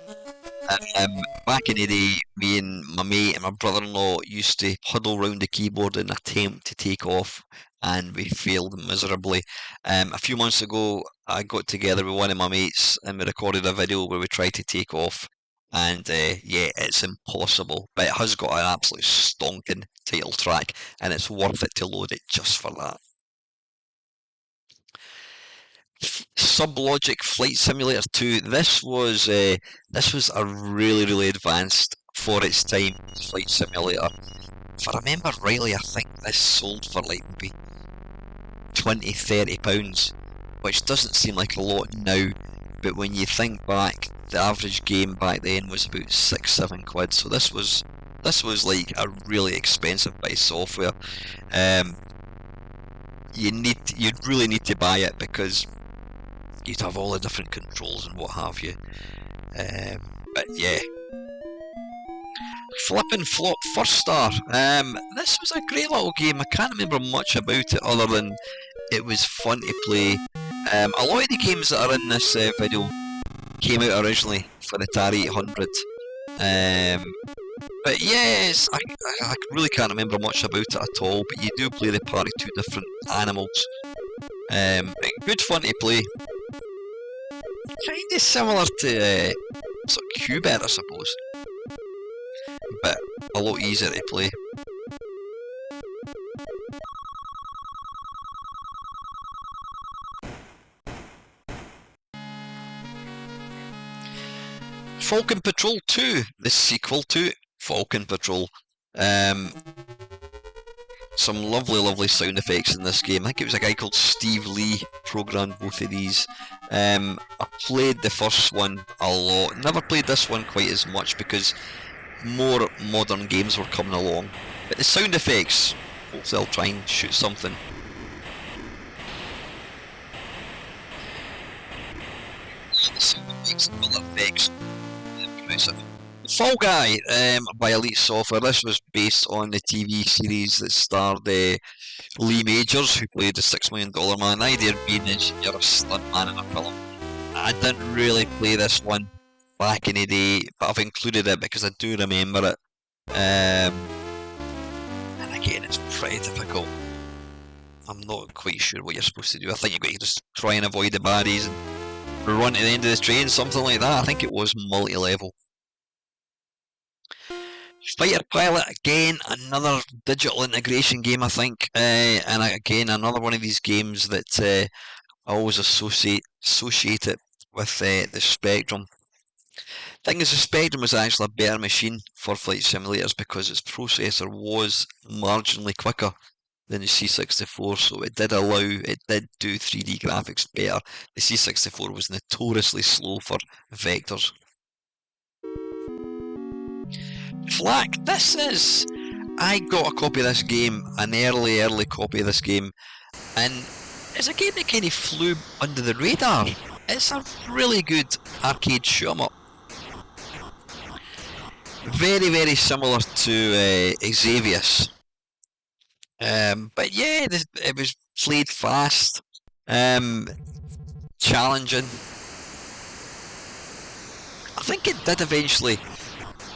Back in the day, me and my mate and my brother-in-law used to huddle round the keyboard and attempt to take off, and we failed miserably. A few months ago, I got together with one of my mates and we recorded a video where we tried to take off, and yeah, it's impossible, but it has got an absolute stonking title track, and it's worth it to load it just for that. Sublogic Flight Simulator 2. This was a really advanced for its time flight simulator. If I remember rightly, I think this sold for like maybe £20-30, which doesn't seem like a lot now, but when you think back, the average game back then was about £6-7 quid. So this was like a really expensive bit of software. You'd really need to buy it because you'd have all the different controls and what have you. But yeah. Flippin' Flop First Star. This was a great little game. I can't remember much about it other than it was fun to play. A lot of the games that are in this video came out originally for the Atari 800. But yes, I really can't remember much about it at all, but you do play the part of 2 different animals. Good fun to play. Kinda similar to sort of Qbert, I suppose, but a lot easier to play. Falcon Patrol 2, the sequel to Falcon Patrol. Some lovely sound effects in this game. I think it was a guy called Steve Lee programmed both of these. I played the first one a lot. Never played this one quite as much because more modern games were coming along. But the sound effects, hopefully I'll try and shoot something. The sound effects and other effects. Impressive. Fall Guy by Elite Software. This was based on the TV series that starred Lee Majors, who played the $6 Million Man. The idea of being an engineer, a stunt man in a film. I didn't really play this one back in the day, but I've included it because I do remember it. And again, it's pretty difficult. I'm not quite sure what you're supposed to do. I think you've got to just try and avoid the baddies and run to the end of the train, something like that. I think it was multi-level. Fighter Pilot, again, another digital integration game, I think, and again, another one of these games that I always associate it with the Spectrum. Thing is, the Spectrum was actually a better machine for flight simulators because its processor was marginally quicker than the C64, so it did do 3D graphics better. The C64 was notoriously slow for vectors. Flak, I got a copy of this game, an early copy of this game, and it's a game that kind of flew under the radar. It's a really good arcade shoot-'em-up. Very similar to Xavius. But yeah, it was played fast, challenging. I think it did eventually.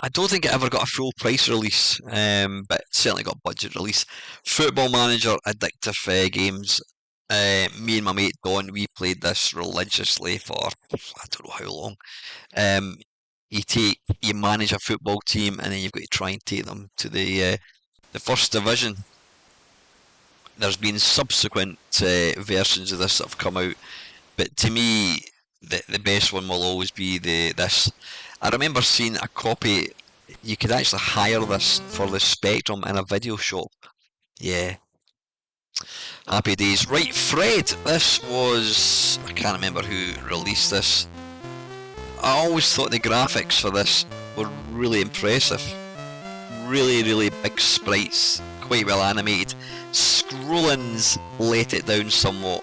I don't think it ever got a full price release, but it certainly got budget release. Football Manager, addictive games. Me and my mate Don, we played this religiously for I don't know how long. You manage a football team, and then you've got to try and take them to the first division. There's been subsequent versions of this that have come out, but to me, the best one will always be this. I remember seeing a copy you could actually hire this for the Spectrum in a video shop. Yeah. Happy days. Right, Fred, this was... I can't remember who released this. I always thought the graphics for this were really impressive. Really, really big sprites, quite well animated. Scrollings let it down somewhat.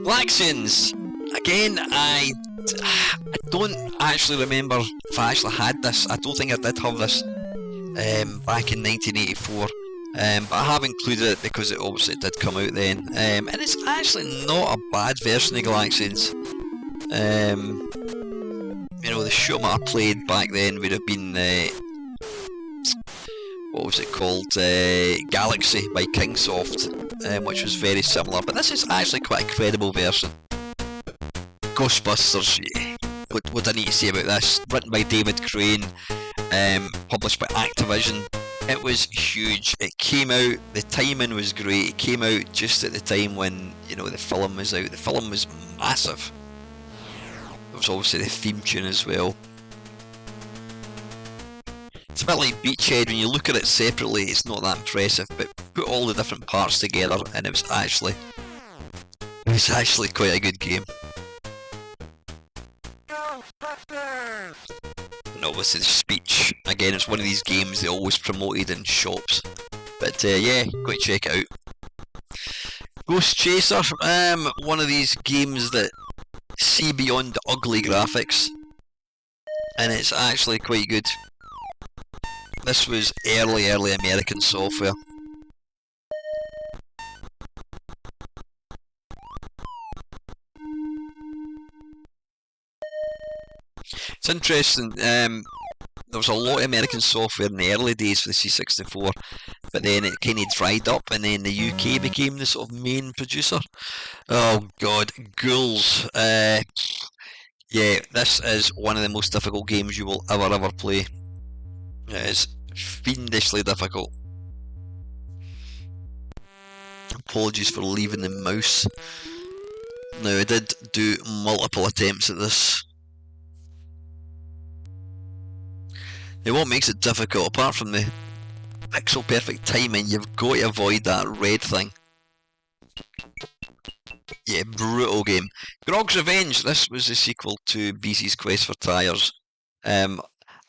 Blacksins! Again, I don't actually remember if I actually had this. I don't think I did have this back in 1984. But I have included it because it obviously did come out then. And it's actually not a bad version of Galaxians. You know, the show I played back then would have been... what was it called? Galaxy by Kingsoft, which was very similar. But this is actually quite a credible version. Ghostbusters, yeah. What do I need to say about this? Written by David Crane, published by Activision. It was huge. It came out, the timing was great. It came out just at the time when, you know, the film was out. The film was massive. There was obviously the theme tune as well. It's a bit like Beachhead. When you look at it separately, it's not that impressive, but put all the different parts together and it was actually quite a good game. And obviously the speech, again, it's one of these games they always promoted in shops. But yeah, go and check it out. Ghost Chaser, one of these games that see beyond the ugly graphics, and it's actually quite good. This was early American software. It's interesting, there was a lot of American software in the early days for the C64, but then it kind of dried up and then the UK became the sort of main producer. Oh god, Ghouls. Yeah, this is one of the most difficult games you will ever play. It is fiendishly difficult. Apologies for leaving the mouse. Now, I did do multiple attempts at this. Now, what makes it difficult, apart from the pixel perfect timing, you've got to avoid that red thing. Yeah, brutal game. Grog's Revenge, this was the sequel to BC's Quest for Tires. I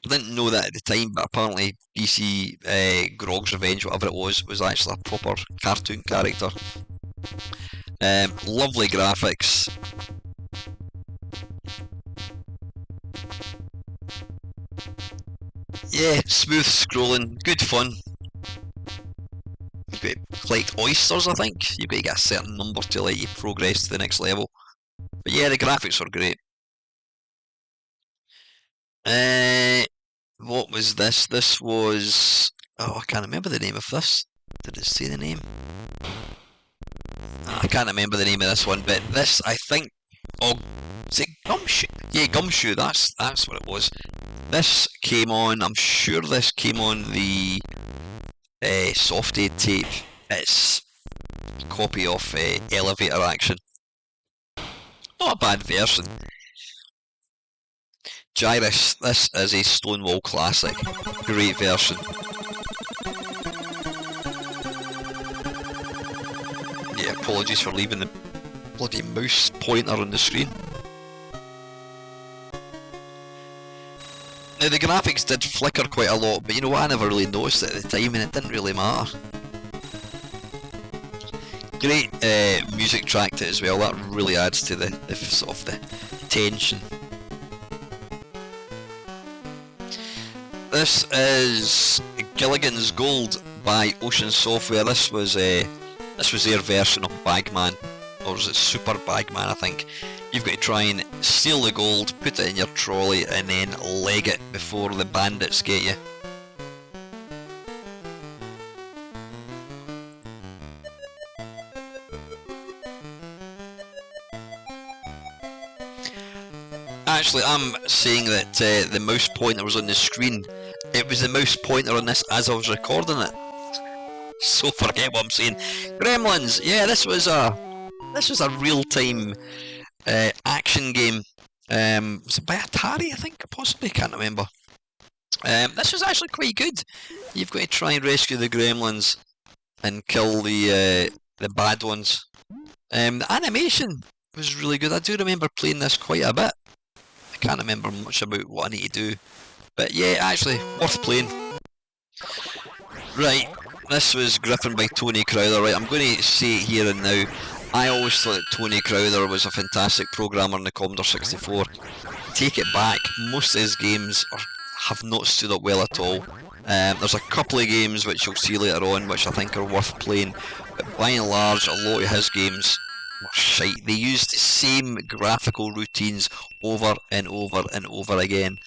didn't know that at the time, but apparently BC Grog's Revenge, whatever it was actually a proper cartoon character. Lovely graphics. Yeah, smooth scrolling, good fun. You've got to collect oysters, I think. You've got to get a certain number to let you progress to the next level. But yeah, the graphics are great. What was this? This was... oh, I can't remember the name of this. Did it say the name? I can't remember the name of this one, but this, I think... oh, is it Gumshoe? Yeah, Gumshoe, that's what it was. This came on, I'm sure this came on the Softaid tape. It's a copy of Elevator Action. Not a bad version. Gyrus, this is a Stonewall classic. Great version. Yeah, apologies for leaving the bloody mouse pointer on the screen. Now the graphics did flicker quite a lot, but you know what, I never really noticed it at the time and it didn't really matter. Great music track to it as well, that really adds to the sort of the tension. This is Gilligan's Gold by Ocean Software. This was their version of Bagman, or was it Super Bagman, I think. You've got to try and steal the gold, put it in your trolley, and then leg it before the bandits get you. Actually, I'm saying that the mouse pointer was on the screen. It was the mouse pointer on this as I was recording it. so forget what I'm saying. Gremlins. Yeah, this was a real-time action game. Was it by Atari? I think possibly. Can't remember. This was actually quite good. You've got to try and rescue the gremlins and kill the bad ones. The animation was really good. I do remember playing this quite a bit. I can't remember much about what I need to do, but yeah, actually worth playing. Right, this was Griffin by Tony Crowther. Right, I'm going to say it here and now. I always thought that Tony Crowther was a fantastic programmer on the Commodore 64. Take it back, most of his games have not stood up well at all. There's a couple of games which you'll see later on which I think are worth playing, but by and large a lot of his games were shite. They used the same graphical routines over and over and over again,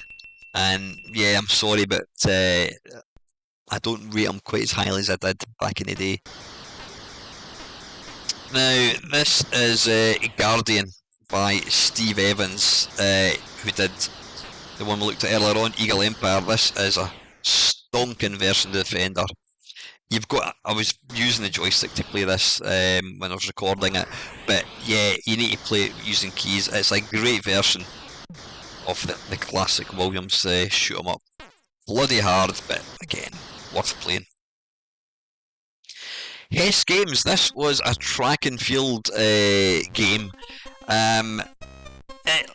and yeah, I'm sorry, but I don't rate them quite as highly as I did back in the day. Now, this is Guardian by Steve Evans, who did the one we looked at earlier on, Eagle Empire. This is a stonking version of the Defender. I was using the joystick to play this when I was recording it, but yeah, you need to play it using keys. It's a great version of the classic Williams shoot 'em up. Bloody hard, but again, worth playing. Hess Games. This was a track and field game.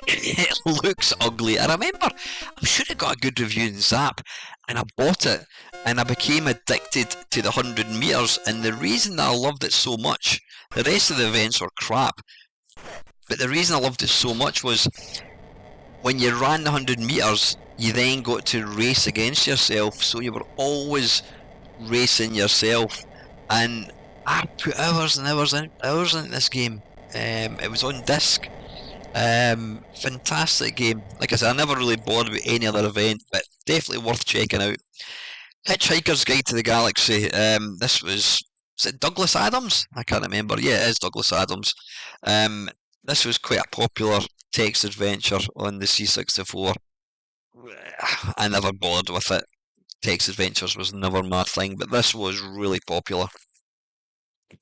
It looks ugly. I remember, I'm sure it got a good review in Zap, and I bought it, and I became addicted to the 100 metres, and the reason that I loved it so much, the rest of the events were crap, but the reason I loved it so much was, when you ran the 100 metres, you then got to race against yourself, so you were always racing yourself, and I put hours and hours into this game. It was on disc. Fantastic game. Like I said, I never really bothered with any other event, but definitely worth checking out. Hitchhiker's Guide to the Galaxy. This was it Douglas Adams? I can't remember. Yeah, it is Douglas Adams. This was quite a popular text adventure on the C64. I never bothered with it. Text adventures was never my thing, but this was really popular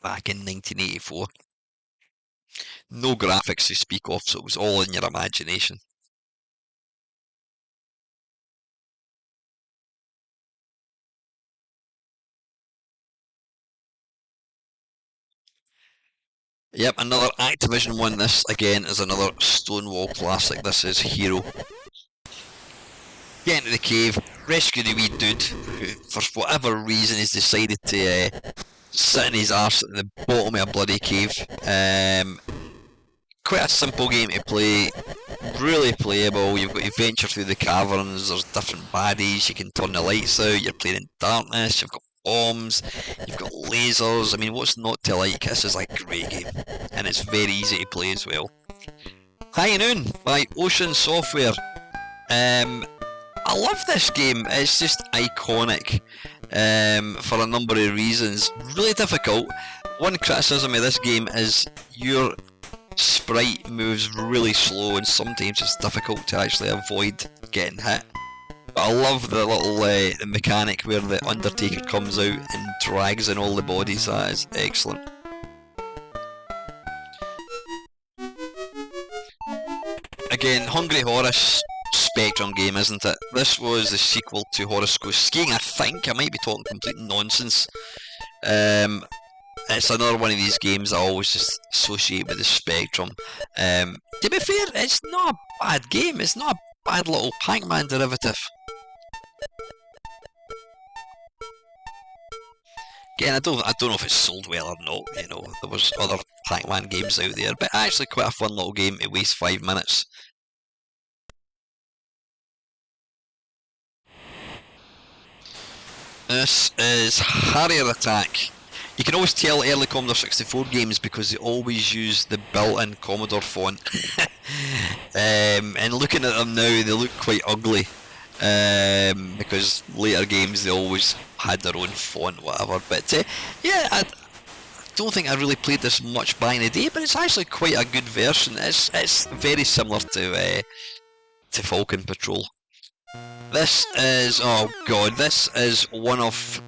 back in 1984. No graphics to speak of, so it was all in your imagination. Yep, another Activision one. This again is another Stonewall classic. This is Hero. Get into the cave, rescue the wee dude who, for whatever reason, has decided to sit in his arse at the bottom of a bloody cave. Quite a simple game to play, really playable. You've got to venture through the caverns, there's different baddies, you can turn the lights out, you're playing in darkness, you've got bombs, you've got lasers. I mean, what's not to like? This is a great game, and it's very easy to play as well. High Noon by Ocean Software. I love this game, it's just iconic for a number of reasons. Really difficult. One criticism of this game is your sprite moves really slow, and sometimes it's difficult to actually avoid getting hit. But I love the little the mechanic where the Undertaker comes out and drags in all the bodies. That is excellent. Again, Hungry Horace Spectrum game, isn't it? This was the sequel to Horace Goes Skiing, I think. I might be talking complete nonsense. It's another one of these games I always just associate with the Spectrum. To be fair, it's not a bad game. It's not a bad little Pac-Man derivative. Again, I don't know if it's sold well or not. You know, there was other Pac-Man games out there, but actually quite a fun little game to waste 5 minutes. This is Harrier Attack. You can always tell early Commodore 64 games because they always use the built-in Commodore font. And looking at them now, they look quite ugly. Because later games, they always had their own font, whatever. But yeah, I don't think I really played this much back in the day, but it's actually quite a good version. It's very similar to Falcon Patrol. This is, oh god, this is one of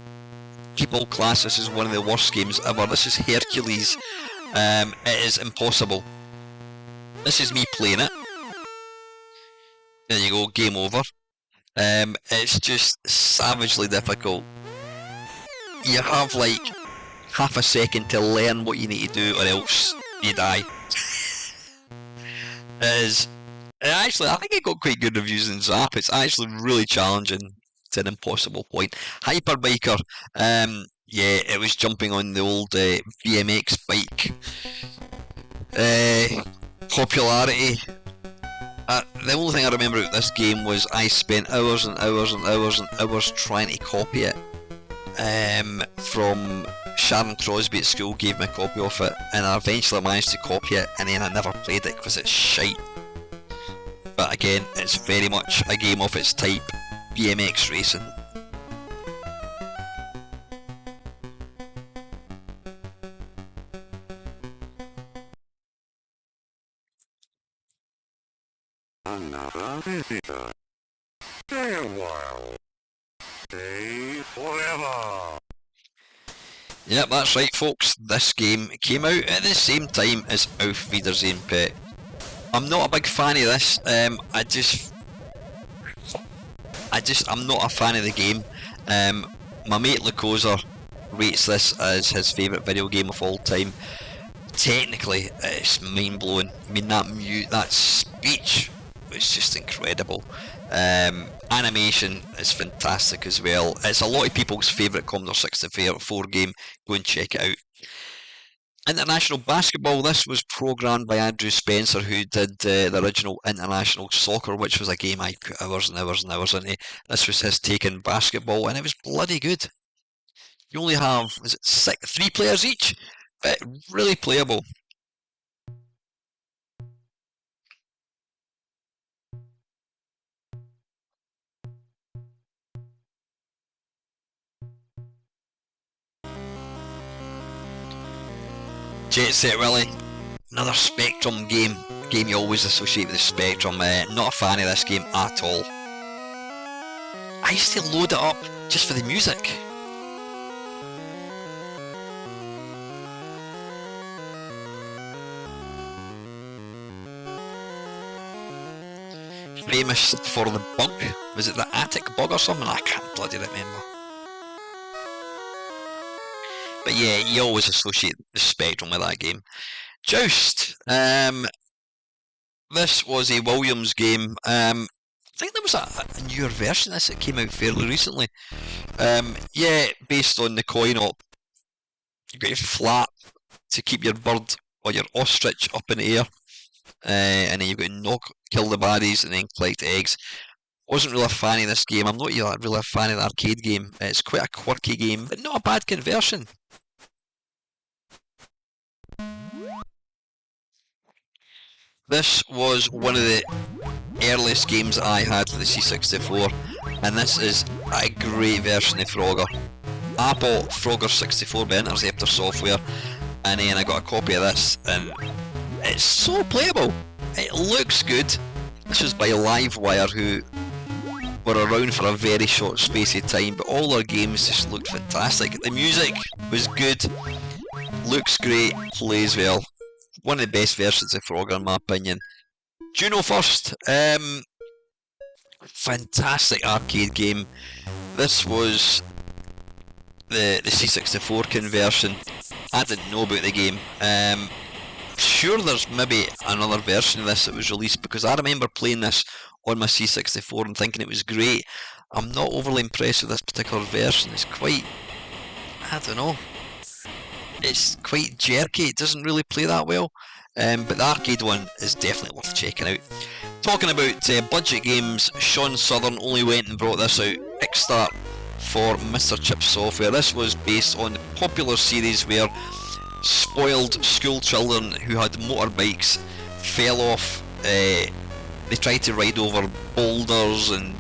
people class this as one of the worst games ever. This is Hercules. It is impossible. This is me playing it. There you go, game over. It's just savagely difficult. You have like half a second to learn what you need to do, or else you die. Actually, I think it got quite good reviews in Zap. It's actually really challenging to an impossible point. Hyperbiker, yeah, it was jumping on the old BMX bike. Popularity. The only thing I remember about this game was I spent hours and hours and hours and hours trying to copy it. From Sharon Crosby at school gave me a copy of it, and I eventually managed to copy it, and then I never played it because it's shite. But again, it's very much a game of its type, BMX racing. Another visitor. Stay a while. Stay forever. Yep, that's right folks, this game came out at the same time as Auf Wiedersehen Pet. I'm not a big fan of this, I'm not a fan of the game. My mate Lucosa rates this as his favourite video game of all time. Technically, it's mind-blowing. I mean, that speech was just incredible. Animation is fantastic as well. It's a lot of people's favourite Commodore 64 game. Go and check it out. International Basketball. This was programmed by Andrew Spencer, who did the original International Soccer, which was a game I put hours and hours and hours into. This was his take on basketball, and it was bloody good. You only have, is it 3 players each? But really playable. Jet Set Willy, another Spectrum game you always associate with the Spectrum. Not a fan of this game at all. I used to load it up just for the music. Famous for the bug, was it the attic bug or something? I can't bloody remember. But yeah, you always associate the Spectrum with that game. Joust. This was a Williams game. I think there was a newer version of this that came out fairly recently. Yeah, based on the coin op. You got your flap to keep your bird or your ostrich up in the air. And then you've got to kill the baddies and then collect eggs. Wasn't really a fan of this game. I'm not really a fan of the arcade game. It's quite a quirky game, but not a bad conversion. This was one of the earliest games I had for the C64, and this is a great version of Frogger. I bought Frogger 64 by Interceptor Software, and then I got a copy of this, and it's so playable. It looks good. This was by Livewire, who were around for a very short space of time, but all their games just looked fantastic. The music was good, looks great, plays well. One of the best versions of Frogger in my opinion. Juno first. Fantastic arcade game. This was the C64 conversion. I didn't know about the game. Sure there's maybe another version of this that was released, because I remember playing this on my C64 and thinking it was great. I'm not overly impressed with this particular version. It's quite, I don't know, it's quite jerky. It doesn't really play that well, but the arcade one is definitely worth checking out. Talking about budget games, Sean Southern only went and brought this out Kickstart for Mr. Chip Software. This was based on the popular series where spoiled school children who had motorbikes fell off. They tried to ride over boulders and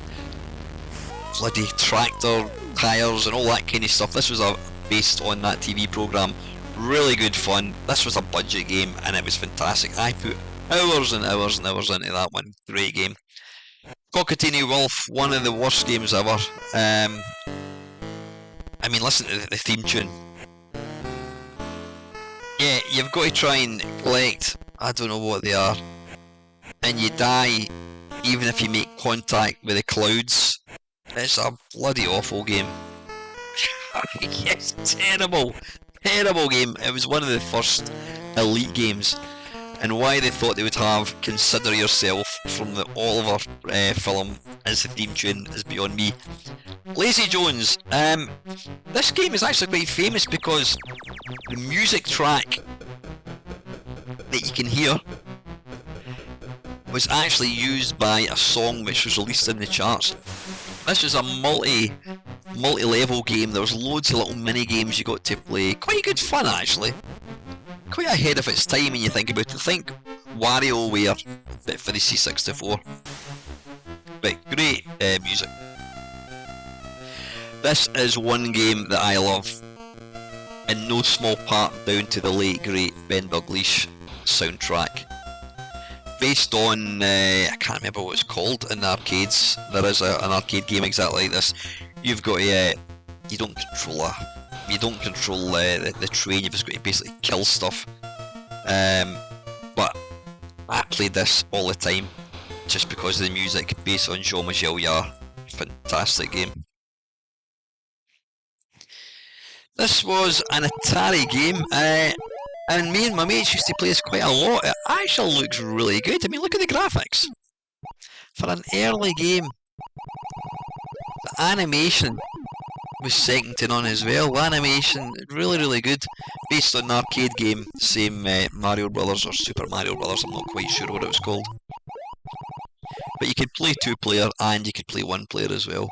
bloody tractor tyres and all that kind of stuff. This was based on that TV programme. Really good fun. This was a budget game and it was fantastic. I put hours and hours and hours into that one. Great game. Cockatini Wolf, one of the worst games ever. I mean, listen to the theme tune. Yeah, you've got to try and collect, I don't know what they are, and you die even if you make contact with the clouds. It's a bloody awful game. Yes, terrible game. It was one of the first Elite games, and why they thought they would have Consider Yourself from the Oliver film as the theme tune is beyond me. Lazy Jones. This game is actually quite famous because the music track that you can hear was actually used by a song which was released in the charts. This was a multi-level game. There was loads of little mini games you got to play. Quite good fun actually. Quite ahead of its time when you think about it. Think WarioWare, but for the C64. But great music. This is one game that I love, in no small part down to the late great Ben Dalglish soundtrack. Based on, I can't remember what it's called in the arcades. There is an arcade game exactly like this. You've got to, you don't control the train. You've just got to basically kill stuff. But I played this all the time, just because of the music, based on Jean-Michel Jarre. Fantastic game. This was an Atari game, and me and my mates used to play this quite a lot. It actually looks really good. I mean, look at the graphics. For an early game, the animation was second to none as well. The animation, really good. Based on an arcade game, same Mario Brothers or Super Mario Brothers, I'm not quite sure what it was called. But you could play 2-player and you could play 1-player as well.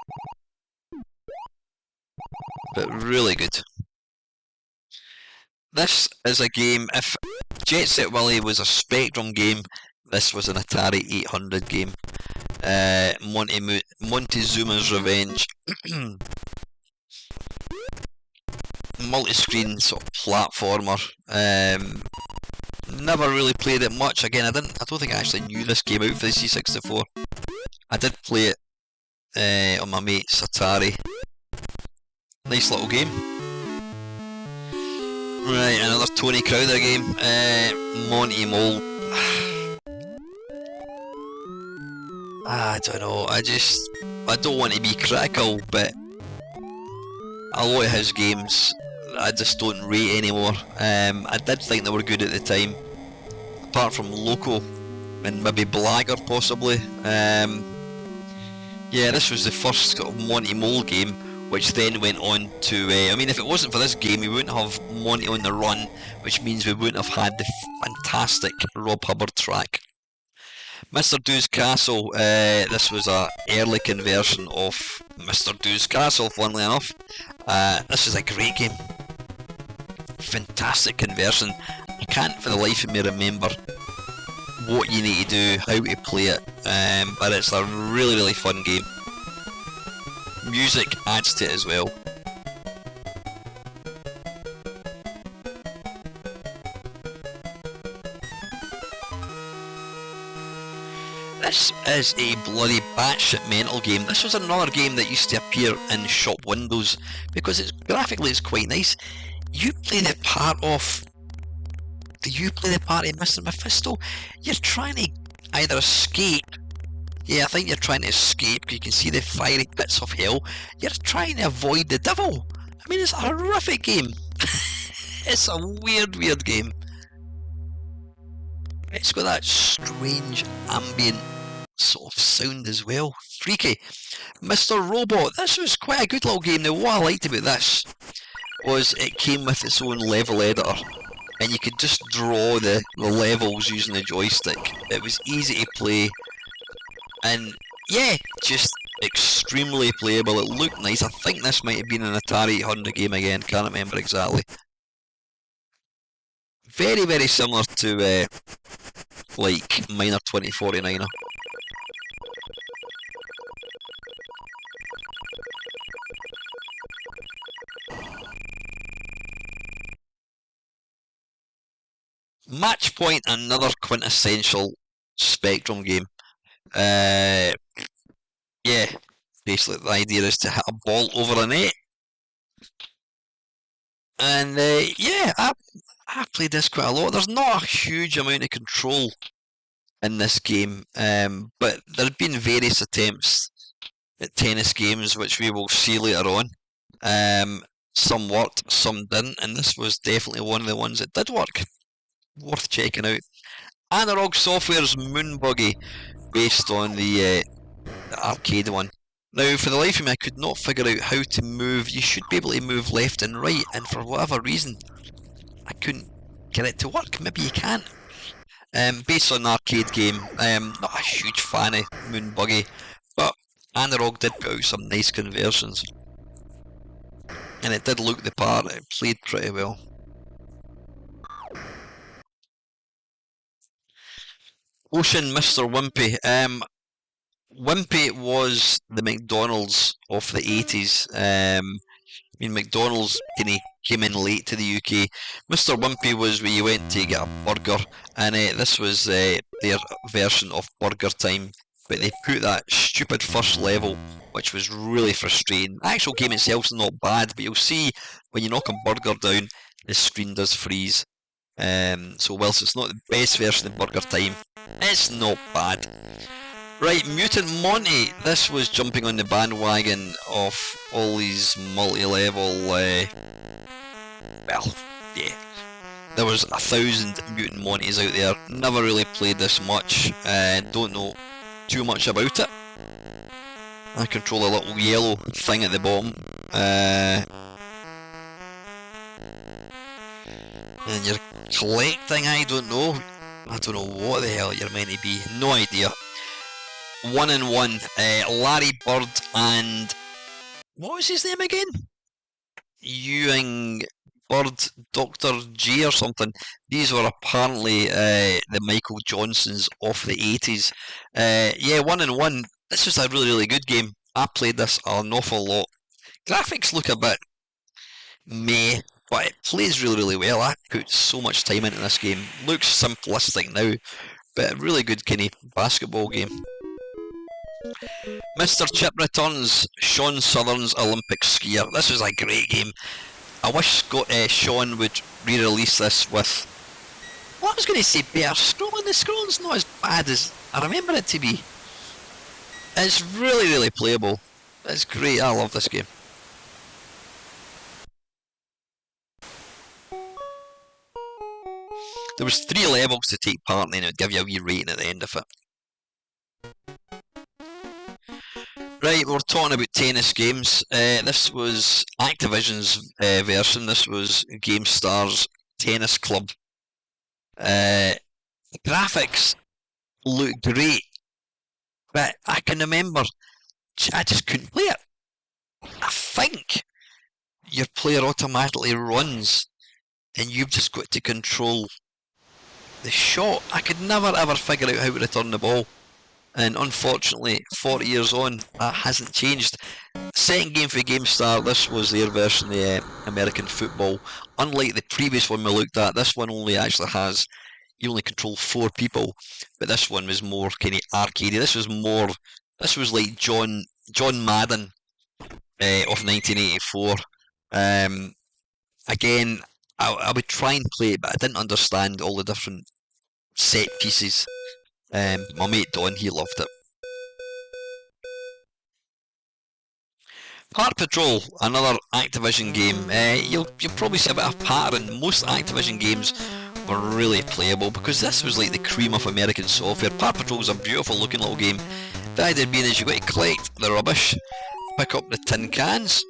But really good. This is a game, if Jet Set Willy was a Spectrum game, this was an Atari 800 game. Montezuma's Revenge. Multi-screen sort of platformer. Never really played it much. Again, I don't think I actually knew this came out for the C64. I did play it on my mate's Atari. Nice little game. Right, another Tony Crowther game. Monty Mole. I don't know. I don't want to be critical, but a lot of his games I just don't rate anymore. I did think they were good at the time, apart from Loco and maybe Blagger possibly. Yeah, this was the first sort of Monty Mole game, which then went on to, I mean, if it wasn't for this game, we wouldn't have Monty on the Run, which means we wouldn't have had the fantastic Rob Hubbard track. Mr. Doo's Castle, this was an early conversion of Mr. Doo's Castle, funnily enough. This is a great game. Fantastic conversion. I can't for the life of me remember what you need to do, how to play it, but it's a really fun game. Music adds to it as well. This is a bloody batshit mental game. This was another game that used to appear in shop windows because graphically it's quite nice. You play the part of... Do you play the part of Mr. Mephisto? You're trying to either escape. Yeah, I think you're trying to escape because you can see the fiery pits of hell. You're trying to avoid the devil. I mean, it's a horrific game. It's a weird game. It's got that strange ambient sort of sound as well. Freaky. Mr. Robot. This was quite a good little game. Now, what I liked about this was it came with its own level editor, and you could just draw the levels using the joystick. It was easy to play, and yeah, just extremely playable. It looked nice. I think this might have been an Atari 800 game again, can't remember exactly. Very similar to like Miner 2049er. Match Point, another quintessential Spectrum game. Yeah, basically the idea is to hit a ball over a net. And yeah, I played this quite a lot. There's not a huge amount of control in this game, but there have been various attempts at tennis games, which we will see later on. Some worked, some didn't, and this was definitely one of the ones that did work. Worth checking out. Analog Software's Moon Buggy, based on the arcade one. Now, for the life of me, I could not figure out how to move. You should be able to move left and right, and for whatever reason, I couldn't get it to work. Maybe you can't. Based on an arcade game, not a huge fan of Moon Buggy, but Analog did put out some nice conversions. And it did look the part, it played pretty well. Ocean Mr. Wimpy. Wimpy was the McDonald's of the 80s. I mean, McDonald's came in late to the UK. Mr. Wimpy was where you went to get a burger, and this was their version of Burger Time. But they put that stupid first level, which was really frustrating. The actual game itself's not bad, but you'll see when you knock a burger down, the screen does freeze. So whilst it's not the best version of Burger Time, it's not bad. Right, Mutant Monty. This was jumping on the bandwagon of all these multi-level, well, yeah. There was 1,000 Mutant Montys out there. Never really played this much. Don't know too much about it. I control a little yellow thing at the bottom. And you're collecting, I don't know what the hell you're meant to be. No idea. 1-on-1, Larry Bird and what was his name again? Ewing Bird, Dr. G or something. These were apparently the Michael Johnsons of the 80s. Yeah, 1-on-1. This was a really good game. I played this an awful lot. Graphics look a bit meh, but it plays really well. I put so much time into this game. Looks simplistic now, but a really good kind of basketball game. Mr. Chip Returns, Sean Southern's Olympic Skier. This was a great game. I wish Sean would re-release this with, well, I was going to say better scrolling. The scrolling's not as bad as I remember it to be. It's really playable. It's great. I love this game. There was 3 levels to take part in, and it would give you a wee rating at the end of it. Right, we're talking about tennis games. This was Activision's version. This was GameStar's Tennis Club. The graphics look great, but I can remember I just couldn't play it. I think your player automatically runs, and you've just got to control the shot. I could never ever figure out how to return the ball. And unfortunately, 40 years on, that hasn't changed. Second game for GameStar, this was their version of the American football. Unlike the previous one we looked at, this one only actually has, you only control 4 people, but this one was more kind of arcadey. This was like John Madden of 1984. Again, I would try and play it, but I didn't understand all the different set pieces. My mate Don, he loved it. Park Patrol, another Activision game. You'll probably see a bit of pattern. Most Activision games were really playable because this was like the cream of American software. Park Patrol is a beautiful looking little game. The idea being is you've got to collect the rubbish, pick up the tin cans,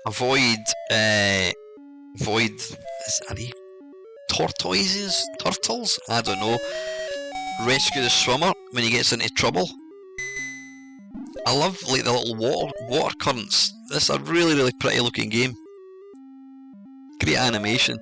avoid, is any turtles? I don't know. Rescue the swimmer when he gets into trouble. I love like the little water currents. This is a really pretty looking game. Great animation.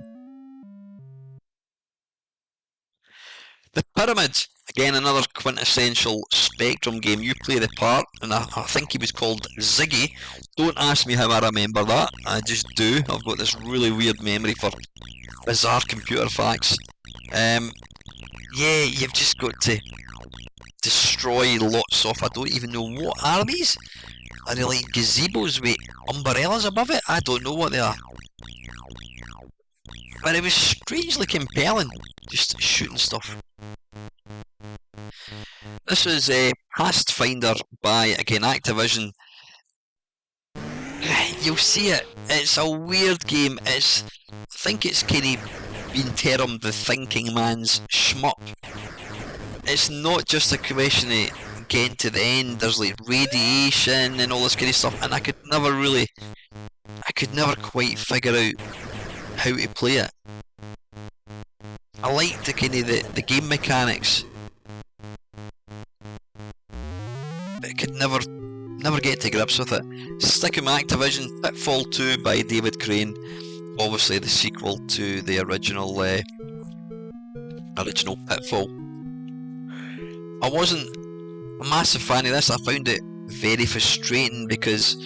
The Pyramid, again another quintessential Spectrum game. You play the part, and I think he was called Ziggy. Don't ask me how I remember that. I just do. I've got this really weird memory for bizarre computer facts. Yeah, you've just got to destroy lots of, I don't even know, what are these? Are they like gazebos with umbrellas above it? I don't know what they are. But it was strangely compelling, just shooting stuff. This was Pathfinder by, again, Activision. You'll see it. It's a weird game. I think it's kind of been termed the thinking man's shmup. It's not just a question of getting to the end. There's like radiation and all this kind of stuff, and I could never quite figure out how to play it. I like the kind of the game mechanics, but I could never get to grips with it. Sticking with Activision, Pitfall 2 by David Crane, obviously the sequel to the original Pitfall. I wasn't a massive fan of this. I found it very frustrating because,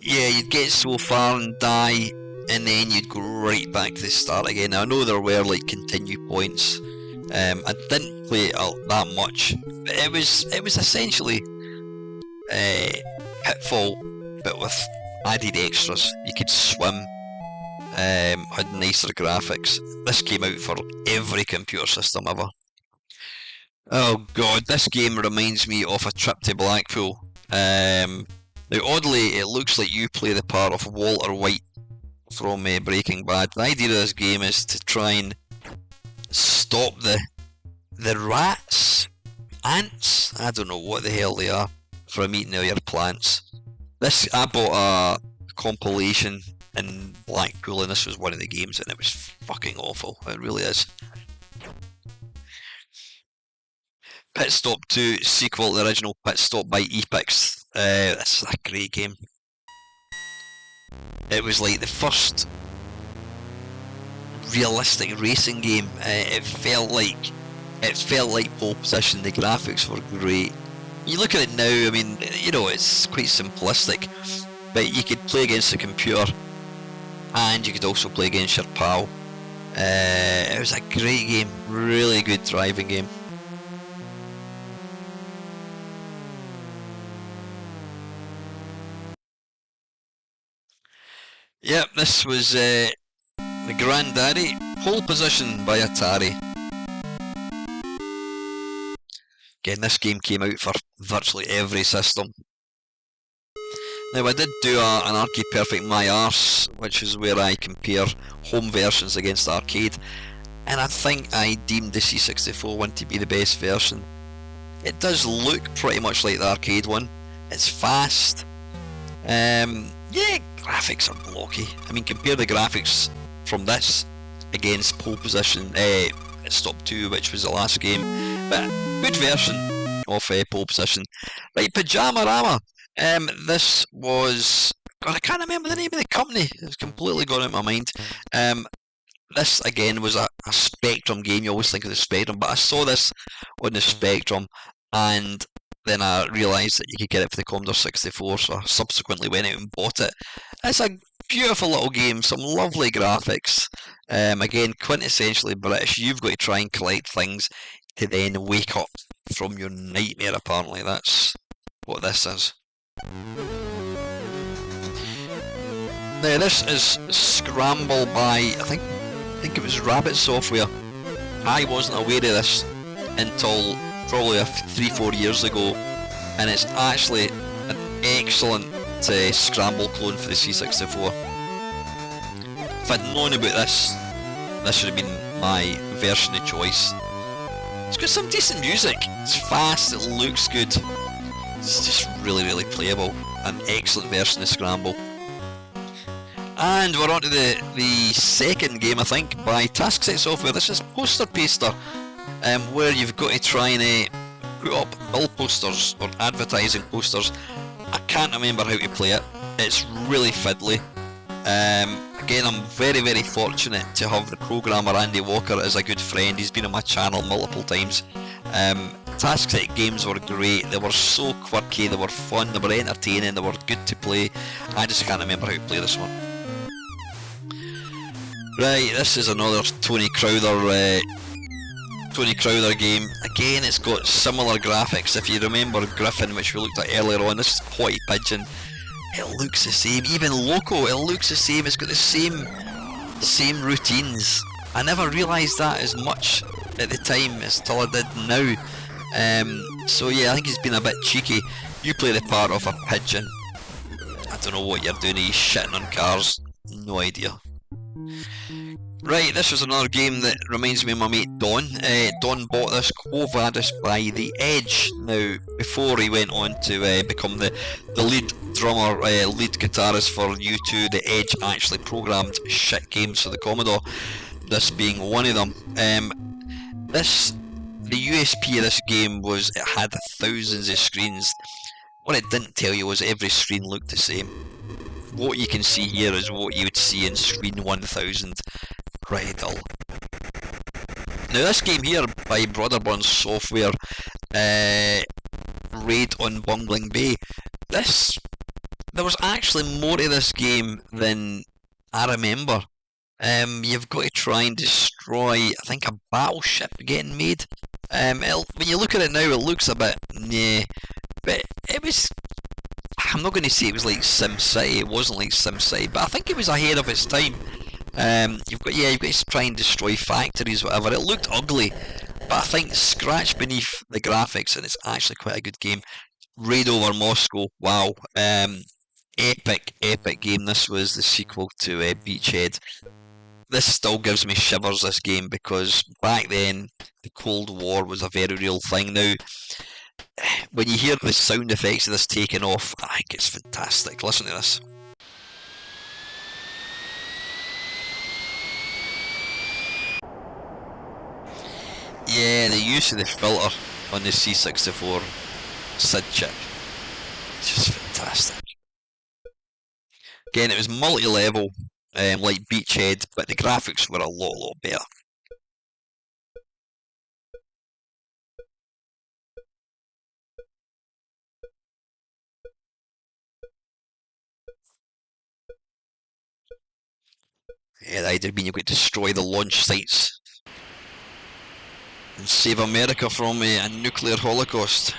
yeah, you'd get so far and die, and then you'd go right back to the start again. Now, I know there were like continue points. I didn't play it that much, but it was essentially Pitfall, but with added extras. You could swim, had nicer graphics. This came out for every computer system ever. Oh god, this game reminds me of A Trip to Blackpool. Now oddly, it looks like you play the part of Walter White from Breaking Bad. The idea of this game is to try and stop the rats, ants, I don't know what the hell they are, from eating all your plants. I bought a compilation in Blackpool, and this was one of the games, and it was fucking awful. It really is. Pit Stop 2 sequel, the original Pit Stop by Epix. This is a great game. It was like the first realistic racing game. It felt like pole position. The graphics were great. You look at it now, I mean, you know, it's quite simplistic, but you could play against a computer, and you could also play against your pal. It was a great game, really good driving game. Yep, this was the Granddaddy, Pole Position by Atari. Again, this game came out for virtually every system. Now, I did do an Arcade Perfect My Arse, which is where I compare home versions against arcade, and I think I deemed the C64 one to be the best version. It does look pretty much like the arcade one. It's fast. Yeah, graphics are blocky. I mean, compare the graphics from this against Pole Position, Stop 2, which was the last game, but good version of Pole Position. Right, Pyjamarama. This was, God, I can't remember the name of the company. It's completely gone out of my mind. This again was a Spectrum game. You always think of the Spectrum, but I saw this on the Spectrum, and then I realised that you could get it for the Commodore 64, so I subsequently went out and bought it. It's a beautiful little game, some lovely graphics. Again, quintessentially British. You've got to try and collect things to then wake up from your nightmare, apparently. That's what this is. Now, this is Scramble by, I think it was Rabbit Software. I wasn't aware of this until probably 3-4 years ago, and it's actually an excellent Scramble clone for the C64. If I'd known about this should have been my version of choice. It's got some decent music, it's fast, it looks good, it's just really, really playable. An excellent version of Scramble. And we're on to the second game, I think, by Taskset Software. This is Poster Paster, where you've got to try and put up bill posters or advertising posters. I can't remember how to play it. It's really fiddly. Again, I'm very, very fortunate to have the programmer Andy Walker as a good friend. He's been on my channel multiple times. Taskset games were great. They were so quirky, they were fun, they were entertaining, they were good to play. I just can't remember how to play this one. Right, this is another Tony Crowther game. again, it's got similar graphics. If you remember Griffin, which we looked at earlier on, this is Potty Pigeon. It looks the same. Even Loco, it looks the same. It's got the same routines. I never realised that as much at the time as till I did now. So yeah, I think he's been a bit cheeky. You play the part of a pigeon. I don't know what you're doing. He's shitting on cars. No idea. Right, this was another game that reminds me of my mate Don. Don bought this Quo Vadis by The Edge. Now, before he went on to become the lead drummer, lead guitarist for U2, The Edge actually programmed shit games for the Commodore, this being one of them. The USP of this game was it had thousands of screens. What it didn't tell you was every screen looked the same. What you can see here is what you would see in screen 1000. Pretty dull. Now this game here by Broderbund Software, Raid on Bumbling Bay, there was actually more to this game than I remember. You've got to try and destroy, I think, a battleship getting made. When you look at it now, it looks a bit, nah, but it was, I'm not going to say it was like SimCity, it wasn't like SimCity, but I think it was ahead of its time. You've got to try and destroy factories, whatever. It looked ugly, but I think scratch beneath the graphics, and it's actually quite a good game. Raid over Moscow, wow, epic game. This was the sequel to Beachhead. This still gives me shivers, this game, because back then the Cold War was a very real thing. Now, when you hear the sound effects of this taking off, I think it's fantastic. Listen to this. Yeah, the use of the filter on the C64 SID chip, just fantastic. Again, it was multi-level, like Beachhead, but the graphics were a lot better. Yeah, the idea being you could destroy the launch sites and save America from a nuclear holocaust.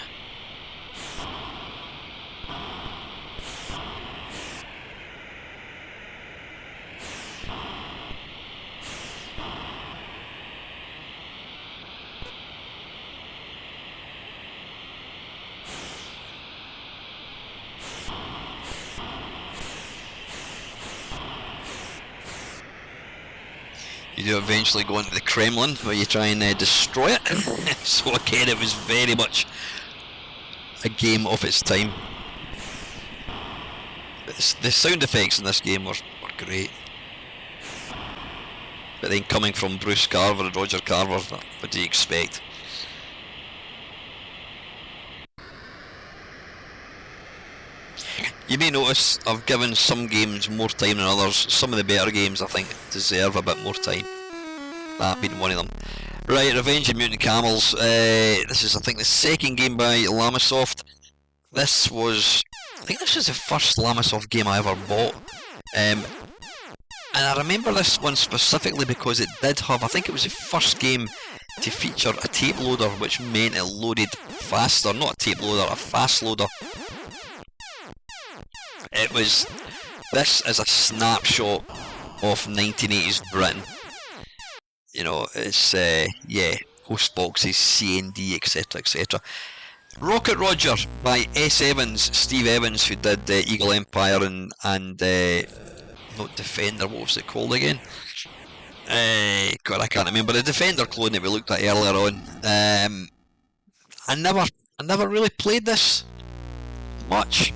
You do eventually go into the Kremlin where you try and destroy it. So again, it was very much a game of its time. The sound effects in this game were great. But then coming from Bruce Carver and Roger Carver, what do you expect? You may notice I've given some games more time than others. Some of the better games I think deserve a bit more time. That being one of them. Right, Revenge of Mutant Camels. This is, I think, the second game by Lamasoft. I think this was the first Lamasoft game I ever bought. And I remember this one specifically because it did have, I think it was the first game to feature a tape loader, which meant it loaded faster. Not a tape loader, a fast loader. This is a snapshot of 1980s Britain. You know, it's, host boxes, CND, etc, etc. Rocket Roger by S. Evans, Steve Evans, who did Eagle Empire and not Defender, what was it called again? God, I can't remember. The Defender clone that we looked at earlier on. I never really played this much.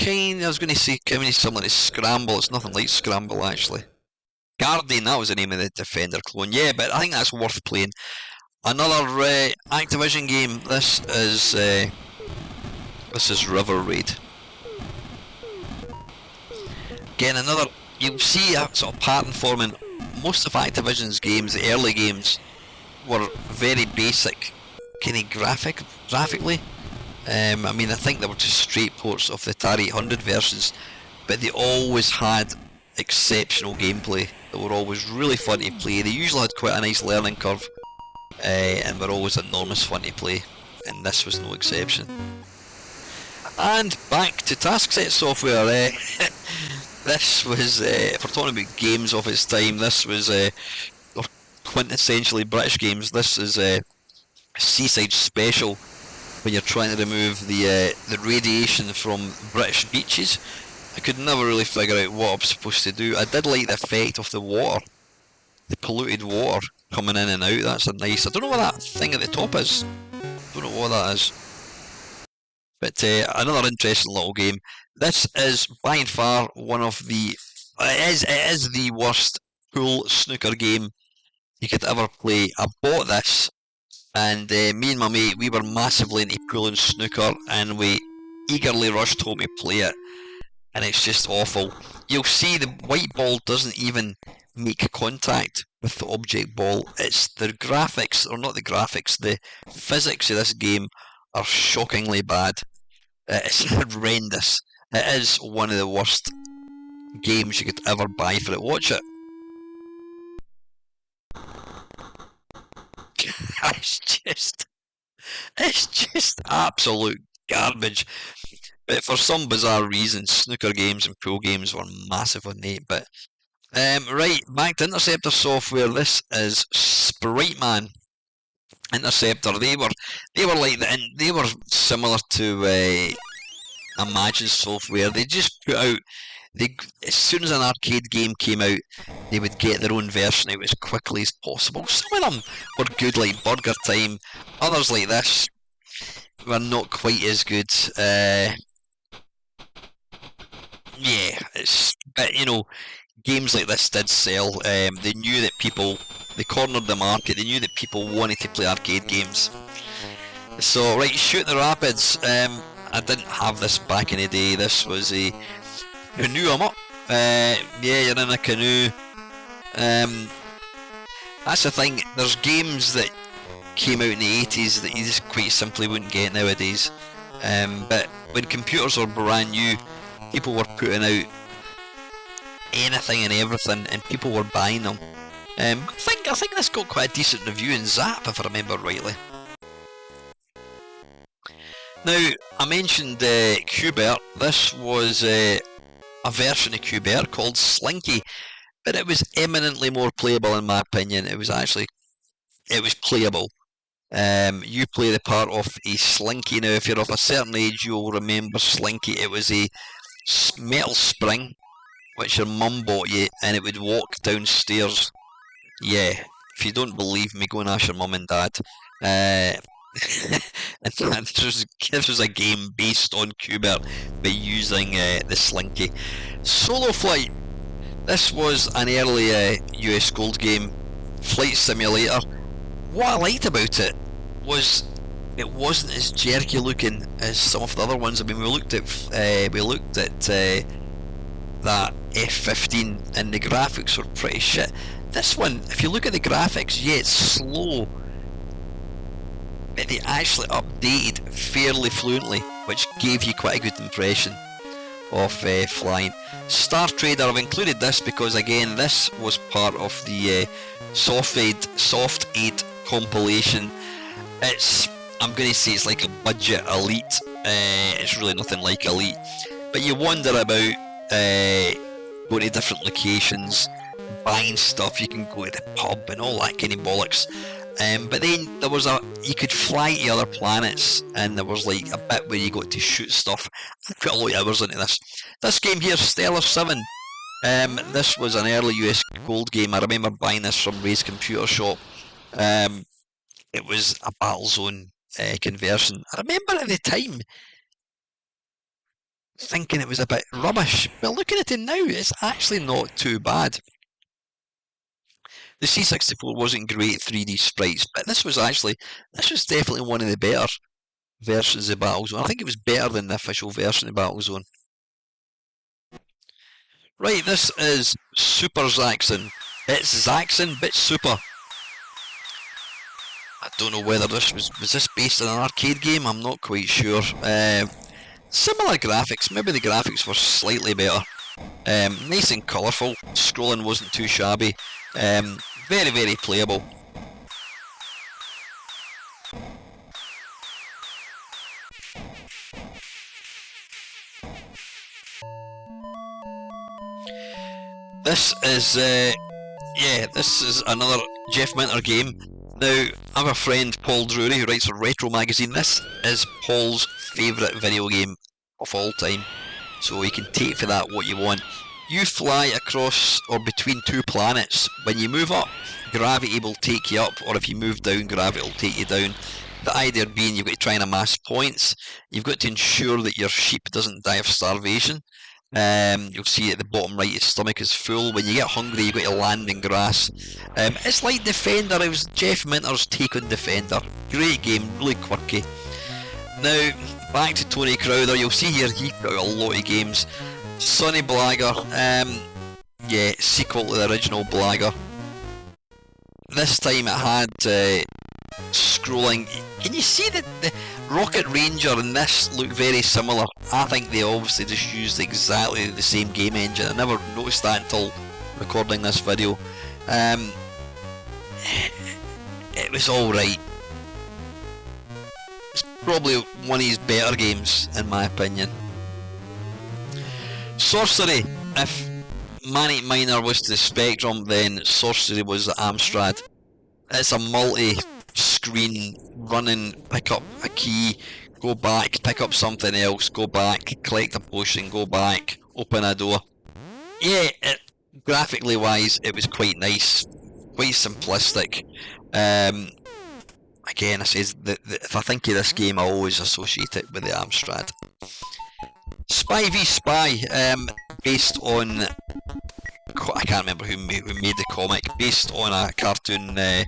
I was going to say kind of similar to Scramble. It's nothing like Scramble actually. Guardian, that was the name of the Defender clone. Yeah, but I think that's worth playing. Another Activision game. This is River Raid. Again, you'll see a sort of pattern forming. Most of Activision's games, the early games, were very basic, kind of graphically. I mean, I think they were just straight ports of the Atari 800 versions, but they always had exceptional gameplay. They were always really fun to play. They usually had quite a nice learning curve, and were always enormous fun to play, and this was no exception. And back to task set software. This was, if we're talking about games of its time, this was quintessentially British games. This is Seaside Special, when you're trying to remove the radiation from British beaches. I could never really figure out what I'm supposed to do. I did like the effect of the water, the polluted water coming in and out. That's a nice. I don't know what that thing at the top is. Don't know what that is. But another interesting little game. This is by and far one of the. It is the worst pool snooker game you could ever play. I bought this, and me and my mate, we were massively into pool and snooker, and we eagerly rushed home to play it. And it's just awful. You'll see the white ball doesn't even make contact with the object ball. It's the graphics, or not the graphics, the physics of this game are shockingly bad. It's horrendous. It is one of the worst games you could ever buy for it. Watch it. It's just absolute garbage. But for some bizarre reason, snooker games and pool games were massive on the 8-bit. Right, back to Interceptor software. This is Sprite Man. Interceptor. They were like that, and they were similar to Imagine software. They just put out. As soon as an arcade game came out, they would get their own version out as quickly as possible. Some of them were good, like Burger Time. Others, like this, were not quite as good. Yeah, but you know, games like this did sell. They knew that they cornered the market. They knew that people wanted to play arcade games. So, right, Shoot the Rapids. I didn't have this back in the day. This was a canoe 'em up. Yeah, you're in a canoe. That's the thing. There's games that came out in the 80s that you just quite simply wouldn't get nowadays. But when computers were brand new, people were putting out anything and everything, and people were buying them. I think this got quite a decent review in Zap, if I remember rightly. Now, I mentioned Qbert. This was a version of Qbert called Slinky, but it was eminently more playable in my opinion. It was playable. You play the part of a Slinky. Now, if you're of a certain age, you'll remember Slinky. It was a metal spring which your mum bought you, and it would walk downstairs. Yeah, if you don't believe me, go and ask your mum and dad. This was a game based on Qbert by using the Slinky. Solo Flight. This was an early US Gold game, flight simulator. What I liked about it was it wasn't as jerky looking as some of the other ones. I mean, we looked at that F-15, and the graphics were pretty shit. This one, if you look at the graphics, yeah, it's slow, but they actually updated fairly fluently, which gave you quite a good impression of flying. Star Trader, I've included this because again, this was part of the Soft 8 compilation. I'm going to say it's like a budget Elite. It's really nothing like Elite, but you wander about, go to different locations, buying stuff. You can go to the pub and all that kind of bollocks. But then there was you could fly to other planets, and there was like a bit where you got to shoot stuff. I put a lot of hours into this. This game here, Stellar 7. This was an early US Gold game. I remember buying this from Ray's Computer Shop. It was a Battlezone conversion. I remember at the time thinking it was a bit rubbish, but looking at it now, it's actually not too bad. The C64 wasn't great 3D sprites, but this was definitely one of the better versions of Battlezone. I think it was better than the official version of Battlezone. Right, this is Super Zaxxon. It's Zaxxon, but super. I don't know whether was this based on an arcade game. I'm not quite sure. Similar graphics. Maybe the graphics were slightly better. Nice and colourful. Scrolling wasn't too shabby. Very, very playable. This is another Jeff Minter game. Now, I have a friend, Paul Drury, who writes for Retro Magazine. This is Paul's favourite video game of all time. So you can take for that what you want. You fly across or between two planets. When you move up, gravity will take you up, or if you move down, gravity will take you down. The idea being you've got to try and amass points. You've got to ensure that your sheep doesn't die of starvation. You'll see at the bottom right his stomach is full. When you get hungry, you've got to land in grass. It's like Defender. It was Jeff Minter's take on Defender. Great game, really quirky. Now, back to Tony Crowther. You'll see here he put out a lot of games. Sonny Blagger, sequel to the original Blagger. This time it had scrolling. Can you see that the Rocket Ranger and this look very similar? I think they obviously just used exactly the same game engine. I never noticed that until recording this video. It was alright. It's probably one of his better games in my opinion. Sorcery. If Manic Miner was to the Spectrum, then Sorcery was the Amstrad. It's a multi-screen running, pick up a key, go back, pick up something else, go back, collect a potion, go back, open a door. Yeah, graphically wise, it was quite nice, quite simplistic. Again, I says that if I think of this game, I always associate it with the Amstrad. Spy v Spy, based on, I can't remember who made the comic, based on a cartoon, a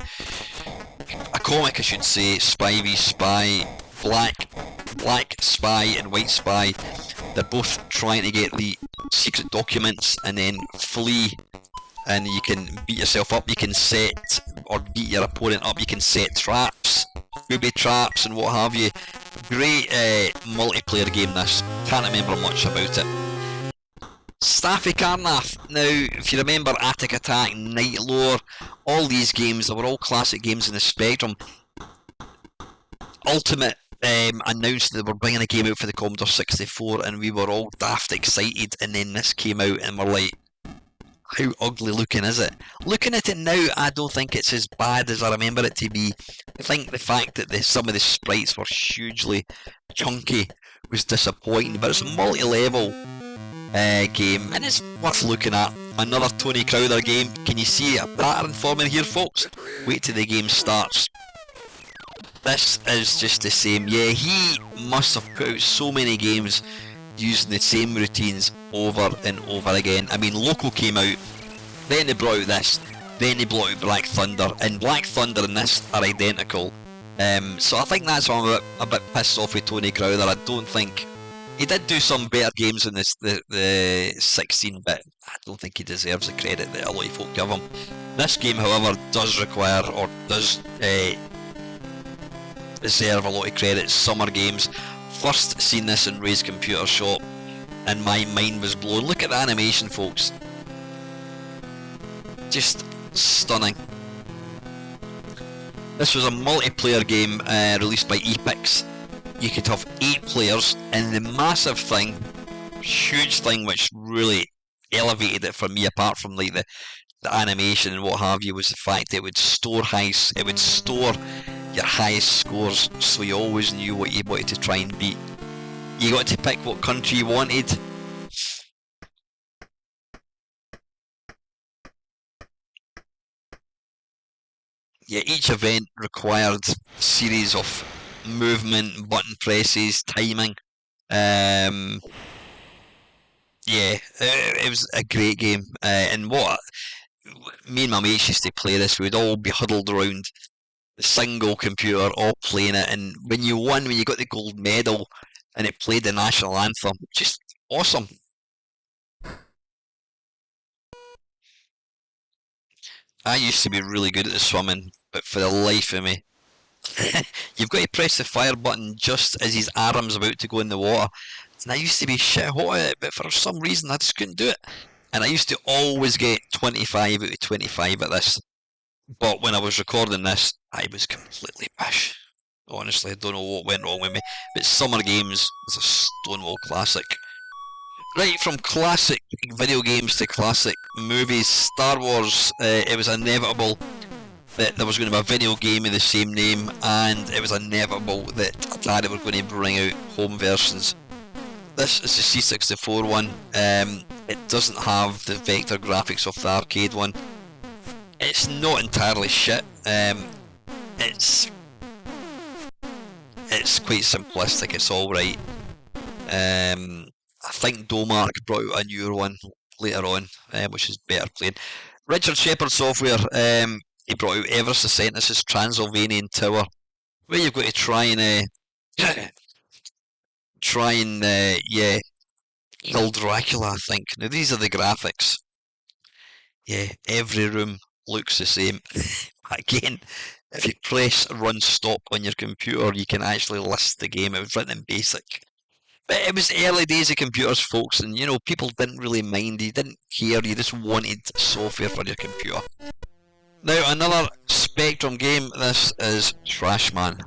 comic I should say. Spy v Spy, black spy and white spy, they're both trying to get the secret documents and then flee, and you can beat yourself up, you can set, or beat your opponent up, you can set traps, booby traps and what have you. Great multiplayer game this, can't remember much about it. Staffy Karnath. Now, if you remember Attic Attack, Night Lore, all these games, they were all classic games in the Spectrum. Ultimate announced they were bringing a game out for the Commodore 64 and we were all daft excited, and then this came out and we're like, how ugly looking is it? Looking at it now, I don't think it's as bad as I remember it to be. I think the fact that some of the sprites were hugely chunky was disappointing, but it's a multi-level game and it's worth looking at. Another Tony Crowther game. Can you see a pattern forming here, folks? Wait till the game starts. This is just the same. Yeah, he must have put out so many games using the same routines over and over again. I mean, Loco came out, then they brought out this, then they brought out Black Thunder, and Black Thunder and this are identical. So I think that's why I'm a bit pissed off with Tony Crowther. I don't think he did do some better games than the 16-bit. I don't think he deserves the credit that a lot of folk give him. This game, however, does require, or does deserve a lot of credit. Summer Games. First seen this in Ray's computer shop and my mind was blown. Look at the animation, folks. Just stunning. This was a multiplayer game released by Epix. You could have 8 players, and the massive thing, huge thing which really elevated it for me, apart from like the animation and what have you, was the fact that it would store your highest scores, so you always knew what you wanted to try and beat. You got to pick what country you wanted. Yeah, each event required a series of movement, button presses, timing. Yeah, it was a great game. And what me and my mates used to play this, we'd all be huddled around the single computer, all playing it, and when you won, when you got the gold medal and it played the national anthem, just awesome. I used to be really good at the swimming, but for the life of me, you've got to press the fire button just as his arm's about to go in the water. and I used to be shit hot at it, but for some reason I just couldn't do it. And I used to always get 25 out of 25 at this. But when I was recording this, I was completely pish. Honestly, I don't know what went wrong with me. But Summer Games is a Stonewall classic. Right, from classic video games to classic movies, Star Wars, it was inevitable that there was going to be a video game of the same name, and it was inevitable that Atari were going to bring out home versions. This is the C64 one. It doesn't have the vector graphics of the arcade one. It's not entirely shit. It's quite simplistic. It's all right. I think Domark brought out a newer one later on, which is better played. Richard Shepard Software. He brought out Everest Ascent. This is Transylvanian Tower, where you've got to try and kill Dracula, I think. Now these are the graphics. Yeah, every room looks the same. Again, if you press run stop on your computer, you can actually list the game. It was written in BASIC. But it was early days of computers, folks, and you know, people didn't really mind, you didn't care, you just wanted software for your computer. Now, another Spectrum game, this is Trashman.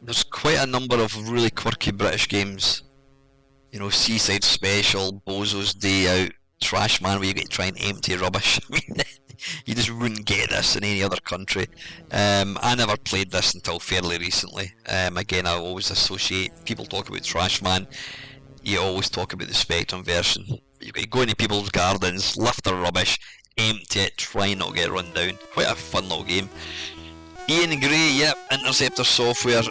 There's quite a number of really quirky British games. You know, Seaside Special, Bozo's Day Out, Trashman, where you get to try and empty rubbish. I mean, you just wouldn't get this in any other country. I never played this until fairly recently. Again, I always associate, people talk about Trashman, you always talk about the Spectrum version. You've got to go into people's gardens, lift their rubbish, empty it, try not to get run down. Quite a fun little game. Ian Gray, yep, Interceptor Software,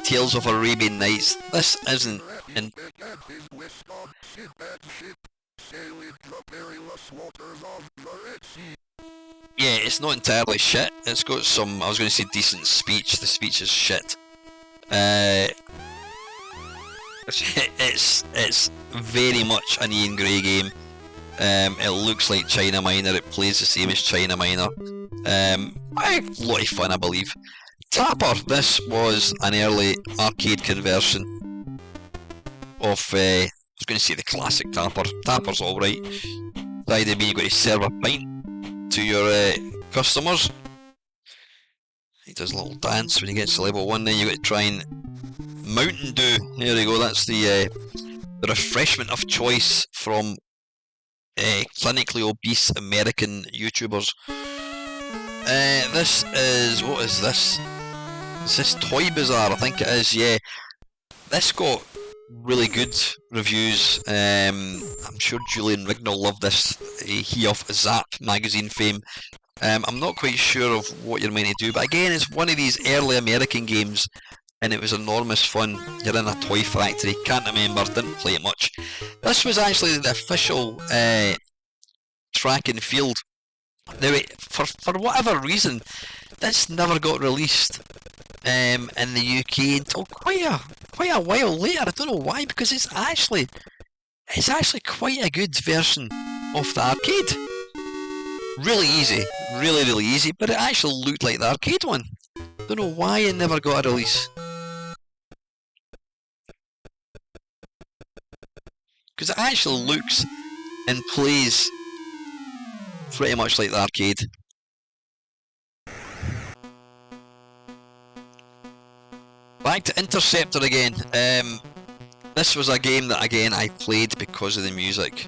Tales of Arabian Nights. This isn't in... Yeah, it's not entirely shit. It's got some, I was going to say decent speech. The speech is shit. It's very much an Ian Gray game. It looks like China Minor. It plays the same as China Minor. A lot of fun, I believe. Tapper. This was an early arcade conversion of, I was going to say the classic Tapper. Tapper's alright. The idea being you've got to serve a pint to your customers. He does a little dance when he gets to level 1, then you've got to try and Mountain Dew. There you go, that's the refreshment of choice from clinically obese American YouTubers. This is, what is this? Is this Toy Bazaar? I think it is, yeah. This got really good reviews. I'm sure Julian Rignall loved this. He of Zap magazine fame. I'm not quite sure of what you're meant to do, but again, it's one of these early American games, and it was enormous fun. You're in a toy factory, can't remember, didn't play it much. This was actually the official track and field. Now, for whatever reason, this never got released in the UK until quite a while later. I don't know why, because it's actually quite a good version of the arcade. Really easy, really easy, but it actually looked like the arcade one. Don't know why it never got a release. Because it actually looks and plays pretty much like the arcade. Back to Interceptor again. This was a game that again I played because of the music.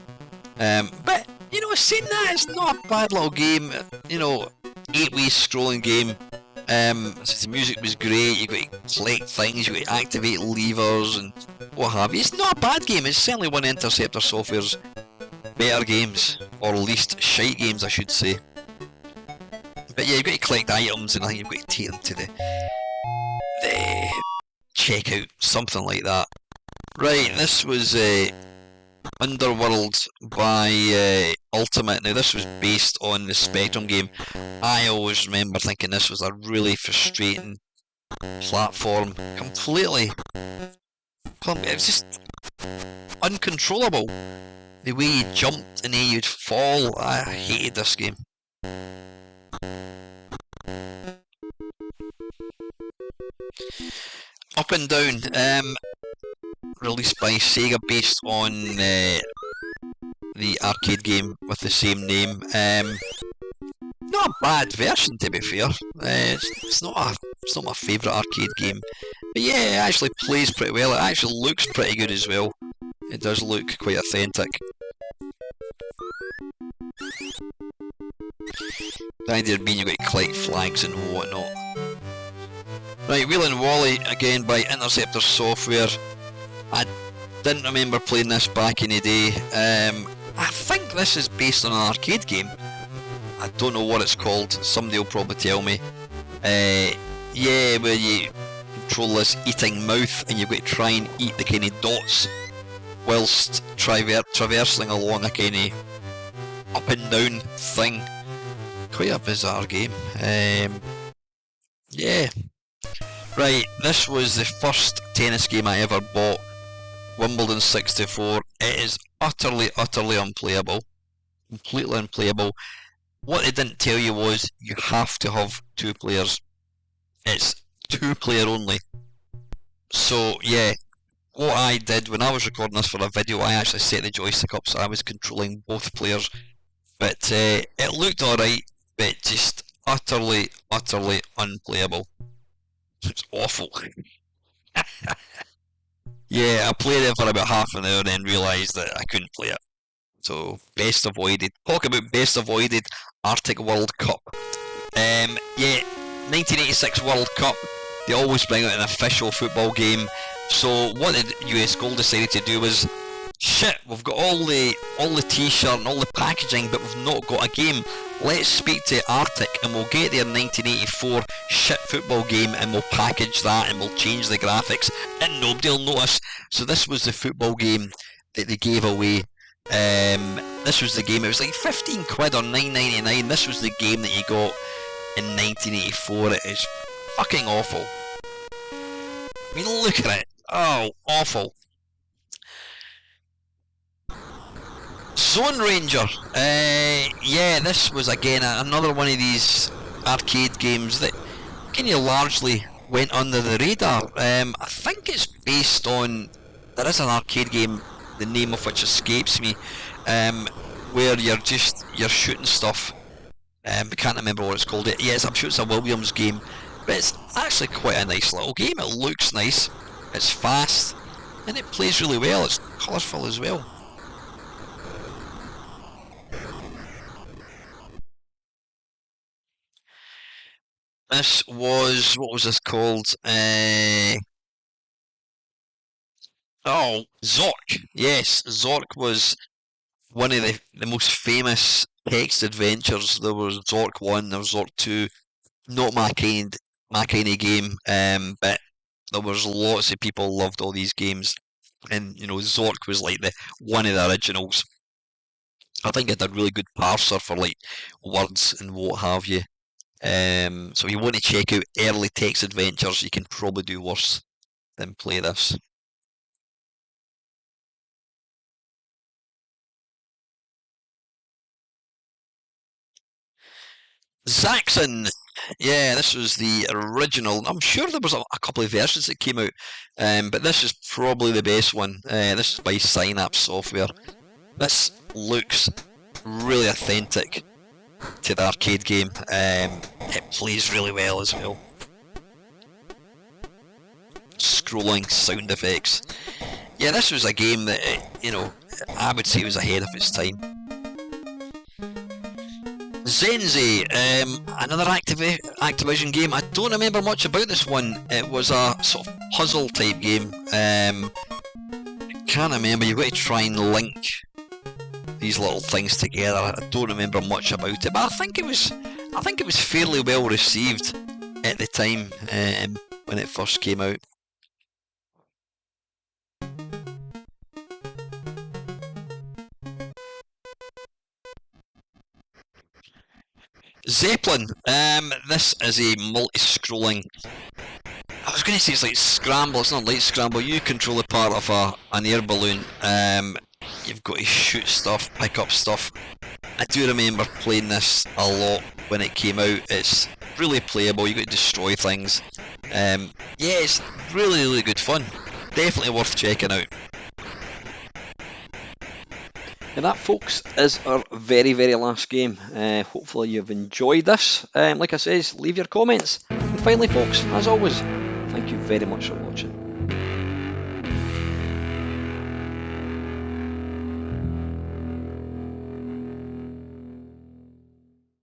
But you know, saying that, it's not a bad little game. You know, 8-way scrolling game. The music was great. You got to collect things, you got to activate levers and what have you. It's not a bad game. It's certainly one of Interceptor Software's better games, or least shite games, I should say. But yeah, you've got to collect items, and I think you've got to take them to the checkout, something like that. Right, this was Underworld by Ultimate. Now this was based on the Spectrum game. I always remember thinking this was a really frustrating platform. Completely. It was just uncontrollable. The way you jumped and then you'd fall. I hated this game. Up and Down, released by Sega based on the arcade game with the same name. Not a bad version, to be fair. It's not my favourite arcade game, but yeah, it actually plays pretty well. It actually looks pretty good as well. It does look quite authentic. The idea being you've got to collect flags and whatnot. Right, Wheel and Wally, again by Interceptor Software. I didn't remember playing this back in the day. I think this is based on an arcade game. I don't know what it's called, somebody will probably tell me. Yeah, where you control this eating mouth and you've got to try and eat the kind of dots whilst traversing along a kind of up and down thing. Quite a bizarre game. Yeah. Right, this was the first tennis game I ever bought. Wimbledon 64. It is utterly unplayable. Completely unplayable. What they didn't tell you was you have to have 2 players. It's 2 player only. So yeah, what I did when I was recording this for a video, I actually set the joystick up so I was controlling both players. But it looked alright, but just utterly unplayable. It's awful. Yeah, I played it for about half an hour and then realised that I couldn't play it. So, best avoided. Talk about best avoided Arctic World Cup. Yeah, 1986 World Cup. They always bring out an official football game. So what the US Gold decided to do was, shit, we've got all the t-shirt and all the packaging, but we've not got a game. Let's speak to Arctic and we'll get their 1984 shit football game and we'll package that and we'll change the graphics and nobody will notice. So this was the football game that they gave away. This was the game, it was like 15 quid or $9.99. This was the game that you got in 1984. It is fucking awful. I mean, look at it. Oh, awful. Zone Ranger. Yeah, this was again another one of these arcade games that kind of largely went under the radar. I think it's based on, there is an arcade game, the name of which escapes me, where you're shooting stuff. I can't remember what it's called. Yes, I'm sure it's a Williams game, but it's actually quite a nice little game. It looks nice, it's fast, and it plays really well. It's colourful as well. This was, what was this called? Oh, Zork. Yes, Zork was one of the most famous text adventures. There was Zork 1, there was Zork 2. Not my kind of game, but there was lots of people loved all these games. And, you know, Zork was like one of the originals. I think it had a really good parser for like words and what have you. So if you want to check out early text adventures, you can probably do worse than play this. Zaxxon! Yeah, this was the original. I'm sure there was a couple of versions that came out, but this is probably the best one. This is by Synapse Software. This looks really authentic to the arcade game. It plays really well as well. Scrolling sound effects. Yeah, this was a game that, you know, I would say was ahead of its time. Zenzi, another Activision game. I don't remember much about this one. It was a sort of puzzle type game. I can't remember. You've got to try and link these little things together. I don't remember much about it, but I think it was fairly well received at the time when it first came out. Zeppelin. This is a multi-scrolling. I was going to say it's like Scramble. It's not like Scramble. You control a part of an air balloon. You've got to shoot stuff, pick up stuff. I do remember playing this a lot when it came out. It's really playable. You've got to destroy things. Yeah, it's really, really good fun. Definitely worth checking out. And that, folks, is our very, very last game. Hopefully you've enjoyed this. Like I says, leave your comments. And finally, folks, as always, thank you very much for watching.